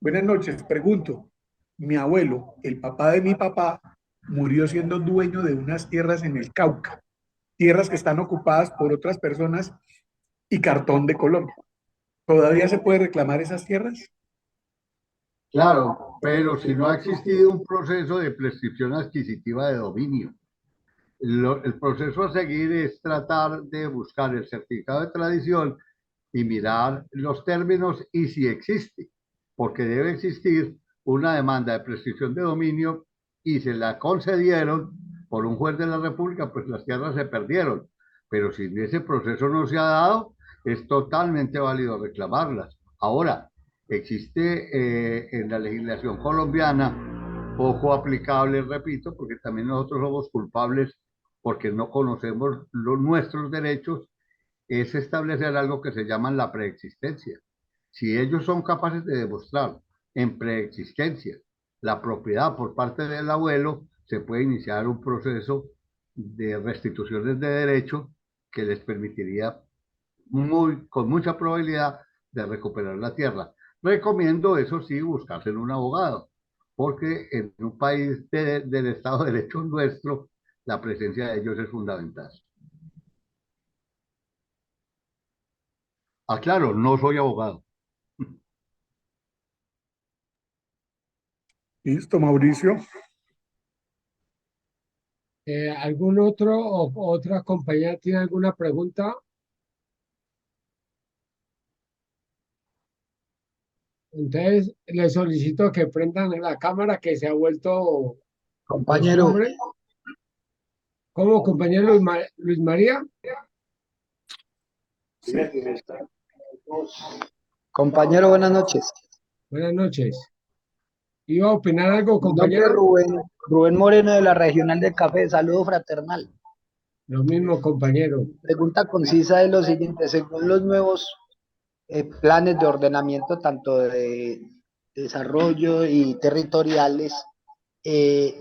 buenas noches, pregunto. Mi abuelo, el papá de mi papá, murió siendo dueño de unas tierras en el Cauca. tierras que están ocupadas por otras personas y cartón de Colombia. ¿Todavía se puede reclamar esas tierras? Claro, pero si no ha existido un proceso de prescripción adquisitiva de dominio, el proceso a seguir es tratar de buscar el certificado de tradición y mirar los términos y si existe, porque debe existir una demanda de prescripción de dominio y se la concedieron por un juez de la República, pues las tierras se perdieron. Pero si ese proceso no se ha dado, es totalmente válido reclamarlas. Ahora, existe en la legislación colombiana, poco aplicable, repito, porque también nosotros somos culpables porque no conocemos nuestros derechos, es establecer algo que se llama la preexistencia. Si ellos son capaces de demostrar en preexistencia la propiedad por parte del abuelo, se puede iniciar un proceso de restituciones de derecho que les permitiría con mucha probabilidad de recuperar la tierra. Recomiendo, eso sí, buscarse un abogado, porque en un país del Estado de Derecho nuestro, la presencia de ellos es fundamental. Ah, claro, no soy abogado. Listo, Mauricio. ¿Algún otro o otra compañía tiene alguna pregunta? Entonces, le solicito que prendan la cámara que se ha vuelto Compañero, costumbre. ¿Cómo, compañero Luis María? compañero, buenas noches. Buenas noches. ¿Iba a opinar algo, Mi nombre es compañero? Rubén Moreno de la Regional de Café. Saludo fraternal. Lo mismo, compañero. Pregunta concisa es lo siguiente: según los nuevos planes de ordenamiento, tanto de desarrollo y territoriales,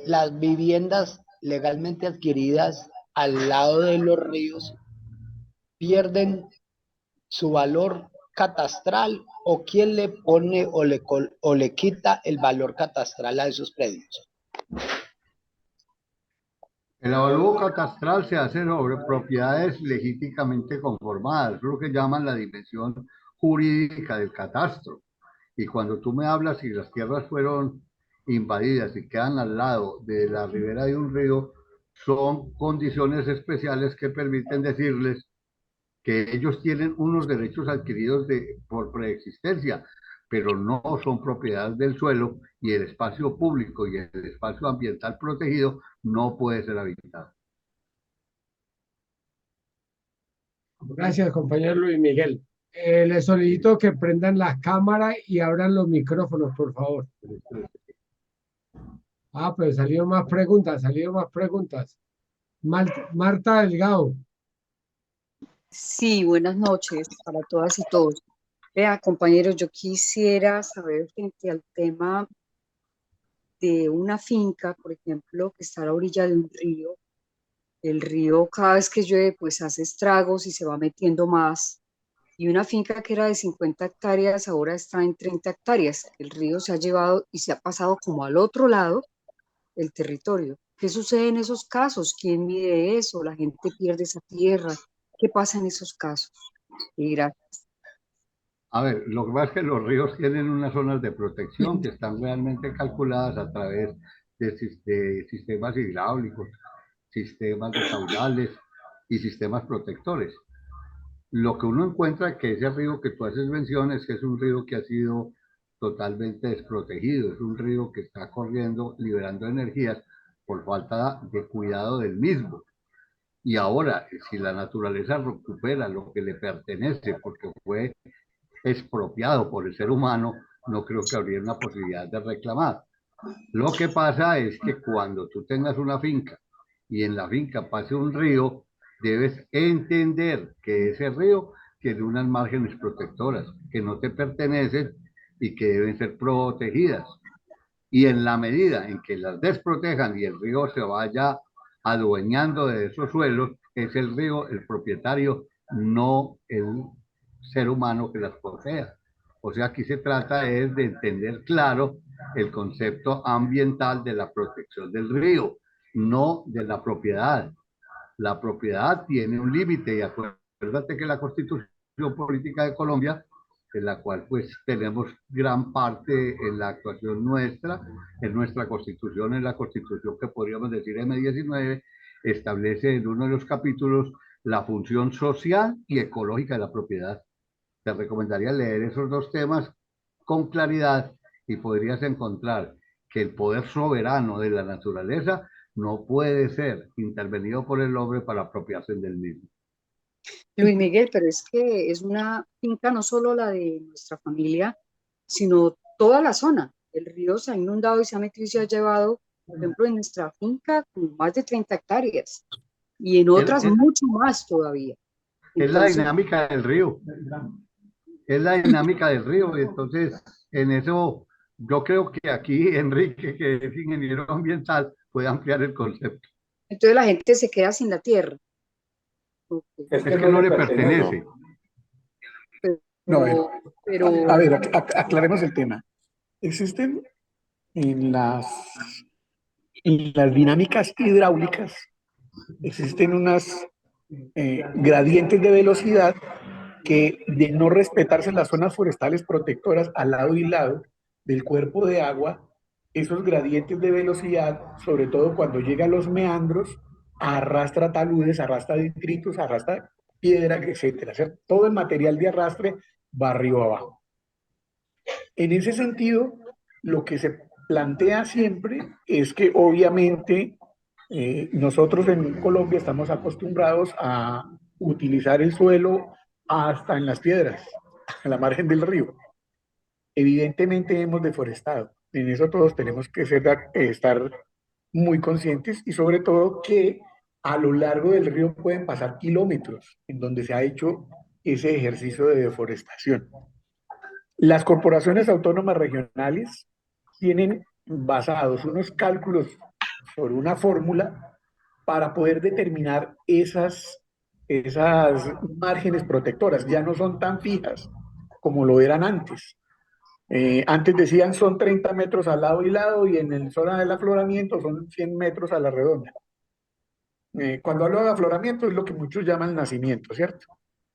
las viviendas legalmente adquiridas al lado de los ríos pierden su valor catastral, o quién le pone o le quita el valor catastral a esos predios. El avalúo catastral se hace sobre propiedades legítimamente conformadas, es lo que llaman la dimensión jurídica del catastro. Y cuando tú me hablas si las tierras fueron invadidas y quedan al lado de la ribera de un río, son condiciones especiales que permiten decirles que ellos tienen unos derechos adquiridos por preexistencia, pero no son propiedad del suelo, y el espacio público y el espacio ambiental protegido no puede ser habitado. Gracias, compañero Luis Miguel. Les solicito que prendan las cámaras y abran los micrófonos, por favor. Ah, pero salieron más preguntas, Marta Delgado. Sí, buenas noches para todas y todos. Vea, compañeros, yo quisiera saber frente al tema de una finca, por ejemplo, que está a la orilla de un río. El río cada vez que llueve pues hace estragos y se va metiendo más. Y una finca que era de 50 hectáreas ahora está en 30 hectáreas. El río se ha llevado y se ha pasado como al otro lado del territorio. ¿Qué sucede en esos casos? ¿Quién mide eso? ¿La gente pierde esa tierra? ¿Qué pasa en esos casos? Y gracias. A ver, lo que pasa es que los ríos tienen unas zonas de protección que están realmente calculadas a través de sistemas hidráulicos, sistemas de caudales y sistemas protectores. Lo que uno encuentra que ese río que tú haces mención es que es un río que ha sido totalmente desprotegido, es un río que está corriendo, liberando energías por falta de cuidado del mismo. Y ahora, si la naturaleza recupera lo que le pertenece porque fue expropiado por el ser humano, no creo que habría una posibilidad de reclamar. Lo que pasa es que cuando tú tengas una finca y en la finca pase un río, debes entender que ese río tiene unas márgenes protectoras que no te pertenecen y que deben ser protegidas. Y en la medida en que las desprotejan y el río se vaya adueñando de esos suelos, es el río el propietario, no el ser humano que las posea. O sea, aquí se trata es de entender claro el concepto ambiental de la protección del río, no de la propiedad. La propiedad tiene un límite y acuérdate que la Constitución Política de Colombia, en la cual pues tenemos gran parte en la actuación nuestra, en nuestra Constitución, en la Constitución que podríamos decir M19, establece en uno de los capítulos la función social y ecológica de la propiedad. Te recomendaría leer esos dos temas con claridad y podrías encontrar que el poder soberano de la naturaleza no puede ser intervenido por el hombre para apropiarse del mismo. Luis Miguel, pero es que es una finca no solo la de nuestra familia, sino toda la zona. El río se ha inundado y se ha metido y se ha llevado, por ejemplo, en nuestra finca, como más de 30 hectáreas y en otras mucho más todavía. Es la dinámica del río. Es la dinámica del río. Entonces, en eso, yo creo que aquí Enrique, que es ingeniero ambiental, puede ampliar el concepto. Entonces la gente se queda sin la tierra. Es que no le pertenece. No, pero... a ver, aclaremos el tema. Existen en las dinámicas hidráulicas, existen unas gradientes de velocidad que, de no respetarse las zonas forestales protectoras al lado y lado del cuerpo de agua, esos gradientes de velocidad, sobre todo cuando llega a los meandros, arrastra taludes, arrastra detritos, arrastra piedra, etcétera. O sea, todo el material de arrastre va río abajo. En ese sentido, lo que se plantea siempre es que obviamente nosotros en Colombia estamos acostumbrados a utilizar el suelo hasta en las piedras, a la margen del río. Evidentemente hemos deforestado. En eso todos tenemos que estar muy conscientes y sobre todo que a lo largo del río pueden pasar kilómetros en donde se ha hecho ese ejercicio de deforestación. Las corporaciones autónomas regionales tienen basados unos cálculos sobre una fórmula para poder determinar esas márgenes protectoras. Ya no son tan fijas como lo eran antes. Antes decían son 30 metros al lado y lado y en la zona del afloramiento son 100 metros a la redonda. Cuando hablo de afloramiento es lo que muchos llaman nacimiento, ¿cierto?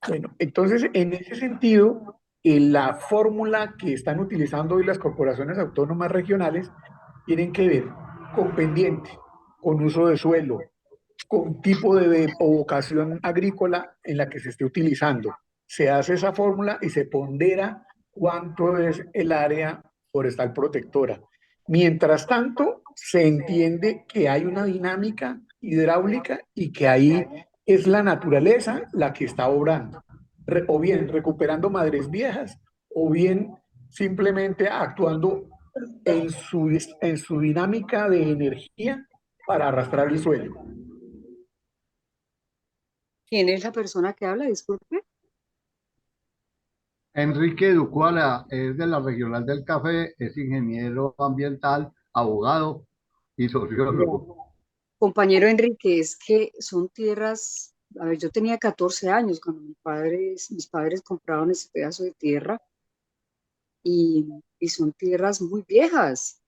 Bueno, entonces en ese sentido, la fórmula que están utilizando hoy las corporaciones autónomas regionales tienen que ver con pendiente, con uso de suelo, con tipo de vocación agrícola en la que se esté utilizando. Se hace esa fórmula y se pondera cuánto es el área forestal protectora. Mientras tanto, se entiende que hay una dinámica hidráulica y que ahí es la naturaleza la que está obrando, o bien recuperando madres viejas, o bien simplemente actuando en su dinámica de energía para arrastrar el suelo. ¿Quién es la persona que habla? Disculpe. Enrique Ducuala es de la Regional del Café, es ingeniero ambiental, abogado y sociólogo. Compañero Enrique, es que son tierras, a ver, yo tenía 14 años cuando mis padres compraron ese pedazo de tierra y son tierras muy viejas.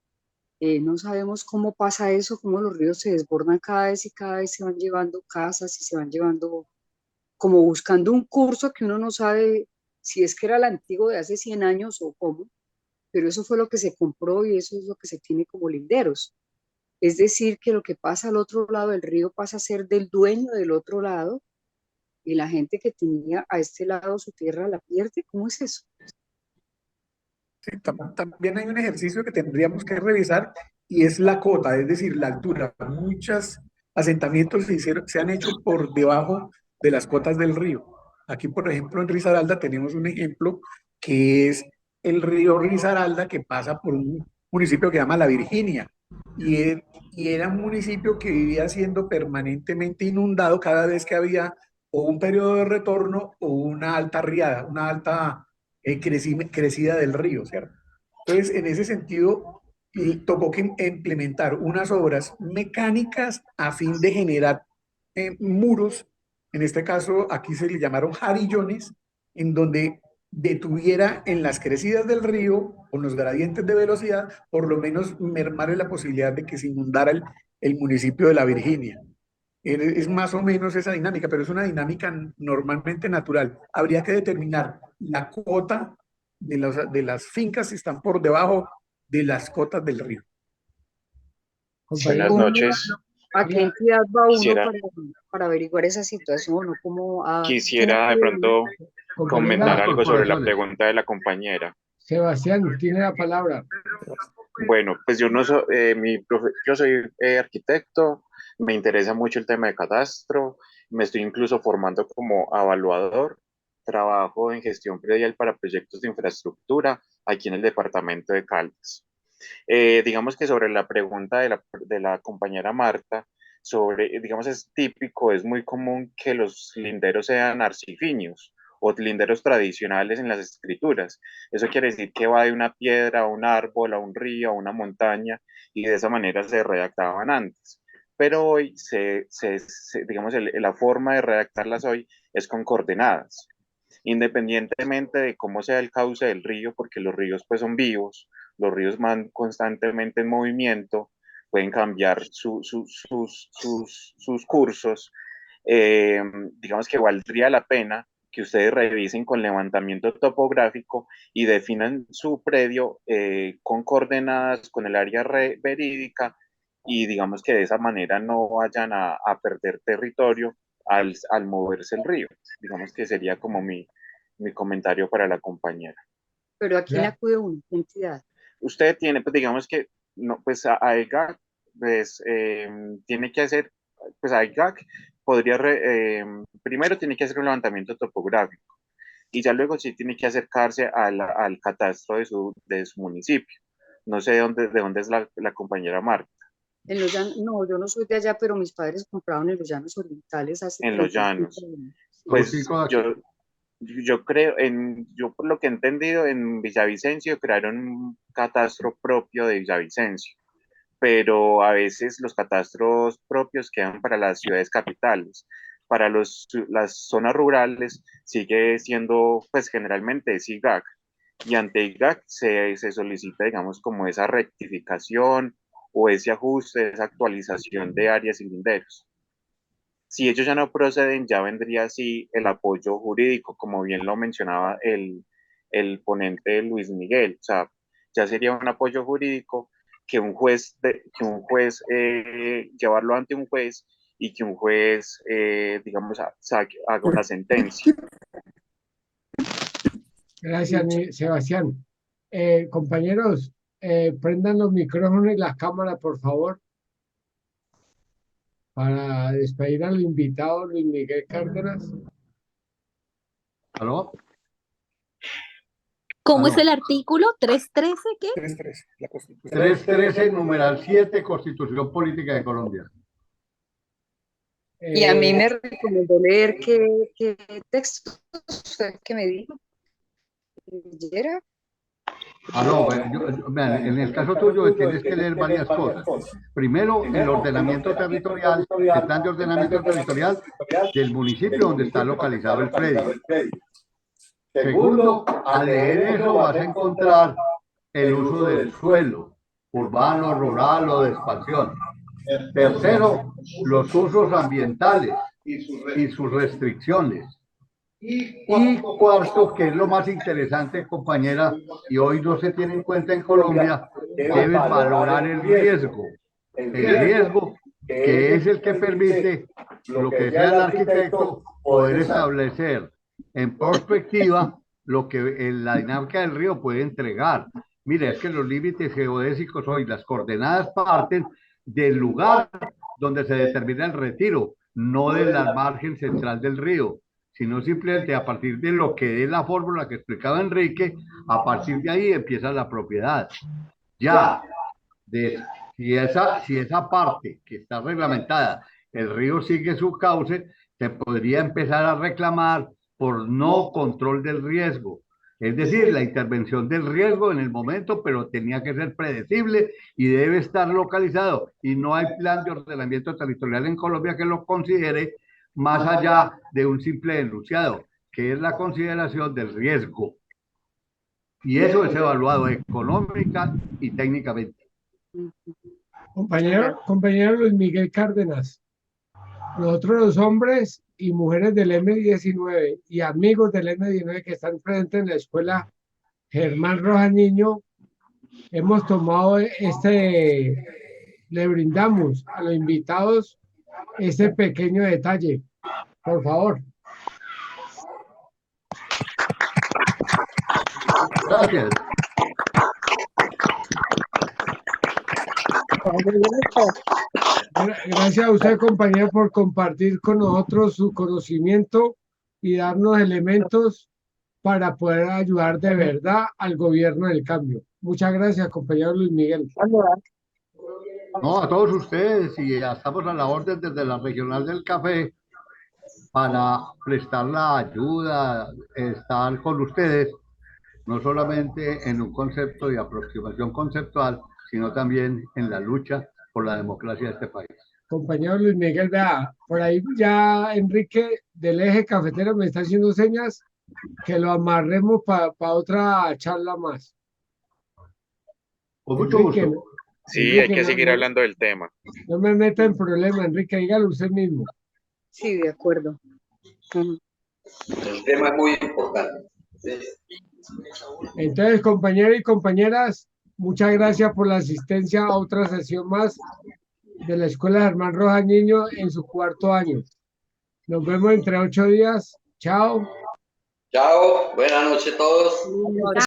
No sabemos cómo pasa eso, cómo los ríos se desbordan cada vez y cada vez se van llevando casas y se van llevando, como buscando un curso que uno no sabe si es que era el antiguo de hace 100 años o cómo, pero eso fue lo que se compró y eso es lo que se tiene como linderos. Es decir, que lo que pasa al otro lado del río pasa a ser del dueño del otro lado y la gente que tenía a este lado su tierra la pierde. ¿Cómo es eso? Sí, también hay un ejercicio que tendríamos que revisar y es la cota, es decir, la altura. Muchos asentamientos se han hecho por debajo de las cotas del río. Aquí, por ejemplo, en Risaralda tenemos un ejemplo que es el río Risaralda que pasa por un municipio que se llama La Virginia y era un municipio que vivía siendo permanentemente inundado cada vez que había o un periodo de retorno o una alta riada, una alta crecida del río, ¿cierto? Entonces, en ese sentido, tocó que implementar unas obras mecánicas a fin de generar muros, en este caso aquí se le llamaron jarillones, en donde detuviera en las crecidas del río, con los gradientes de velocidad, por lo menos mermar la posibilidad de que se inundara el municipio de La Virginia. Es más o menos esa dinámica, pero es una dinámica normalmente natural. Habría que determinar la cota de las fincas que están por debajo de las cotas del río. Buenas noches. ¿A qué entidad va uno Quisiera, para averiguar esa situación o cómo quisiera de pronto comentar Compañera, algo sobre la pregunta de la compañera. Sebastián, tiene la palabra. Bueno, pues yo no soy, yo soy arquitecto, me interesa mucho el tema de catastro, me estoy incluso formando como evaluador, trabajo en gestión predial para proyectos de infraestructura aquí en el departamento de Caldas. Digamos que sobre la pregunta de la compañera Marta, sobre, digamos, es típico, es muy común que los linderos sean arcifinios o linderos tradicionales en las escrituras. Eso quiere decir que va de una piedra a un árbol, a un río, a una montaña, y de esa manera se redactaban antes. Pero hoy, digamos, la forma de redactarlas hoy es con coordenadas. Independientemente de cómo sea el cauce del río, porque los ríos pues son vivos, los ríos van constantemente en movimiento, pueden cambiar sus cursos. Digamos que valdría la pena que ustedes revisen con levantamiento topográfico y definan su predio con coordenadas, con el área verídica, y digamos que de esa manera no vayan a perder territorio al moverse el río. Digamos que sería como mi comentario para la compañera. Pero ¿a quién acude uno? ¿Qué entidad? Usted tiene, pues digamos que, no, pues a EGAC, pues tiene que hacer, pues a EGAC podría, primero tiene que hacer un levantamiento topográfico y ya luego sí tiene que acercarse al catastro de su municipio. No sé de dónde es la compañera Marta. En los llanos, no, yo no soy de allá, pero mis padres compraron en los llanos orientales hace En los 35 llanos. años. Pues yo creo, yo por lo que he entendido, en Villavicencio crearon un catastro propio de Villavicencio, pero a veces los catastros propios quedan para las ciudades capitales. Para las zonas rurales sigue siendo, pues generalmente es IGAC, y ante IGAC se solicita, digamos, como esa rectificación o ese ajuste, esa actualización de áreas y linderos. Si ellos ya no proceden, ya vendría así el apoyo jurídico, como bien lo mencionaba el ponente Luis Miguel. O sea, ya sería un apoyo jurídico que un juez llevarlo ante un juez y que un juez, digamos, haga una sentencia. Gracias, Sebastián. Compañeros, prendan los micrófonos y las cámaras, por favor, para despedir al invitado Luis Miguel Cárdenas. ¿Aló? ¿Cómo es el artículo? ¿313 qué? 313, la Constitución. 313, numeral 7, Constitución Política de Colombia. Y a mí me recomendó leer qué texto fue el que me dijo. ¿Leyera? No, vean, en el caso tuyo tienes que leer varias cosas. Primero, el ordenamiento territorial, el plan de ordenamiento territorial del municipio donde está localizado el predio. Segundo, al leer eso vas a encontrar el uso del suelo, urbano, rural o de expansión. Tercero, los usos ambientales y sus restricciones. Y cuarto, que es lo más interesante, compañera, y hoy no se tiene en cuenta en Colombia, debes valorar el riesgo. El riesgo que es el que permite lo que sea el arquitecto poder establecer en perspectiva lo que la dinámica del río puede entregar. Mire, es que los límites geodésicos hoy, las coordenadas parten del lugar donde se determina el retiro, no de la margen central del río, sino simplemente a partir de lo que es la fórmula que explicaba Enrique, a partir de ahí empieza la propiedad. Ya, si esa parte que está reglamentada, el río sigue su cauce, se podría empezar a reclamar por no control del riesgo. Es decir, la intervención del riesgo en el momento, pero tenía que ser predecible y debe estar localizado. Y no hay plan de ordenamiento territorial en Colombia que lo considere más allá de un simple enunciado, que es la consideración del riesgo. Y eso es evaluado económica y técnicamente. Compañero Luis Miguel Cárdenas, Nosotros los hombres y mujeres del M19 y amigos del M19 que están presentes en la escuela Germán Rojas Niño, hemos tomado le brindamos a los invitados este pequeño detalle. Por favor. Gracias. Gracias a usted, compañero, por compartir con nosotros su conocimiento y darnos elementos para poder ayudar de verdad al gobierno del cambio. Muchas gracias, compañero Luis Miguel. No, a todos ustedes, y ya estamos a la orden desde la Regional del Café para prestar la ayuda, estar con ustedes, no solamente en un concepto de aproximación conceptual, sino también en la lucha por la democracia de este país. Compañero Luis Miguel, vea, por ahí ya Enrique del Eje Cafetero me está haciendo señas que lo amarremos para otra charla más. Con mucho Enrique, gusto. Sí, Enrique, hay que seguir hablando del tema. No me meta en problema, Enrique, dígalo usted mismo. Sí, de acuerdo. El tema es muy importante. Entonces, compañeros y compañeras, muchas gracias por la asistencia a otra sesión más de la Escuela Germán Rojas Niño en su 4º año. Nos vemos entre 8 días. Chao. Chao, buenas noches a todos.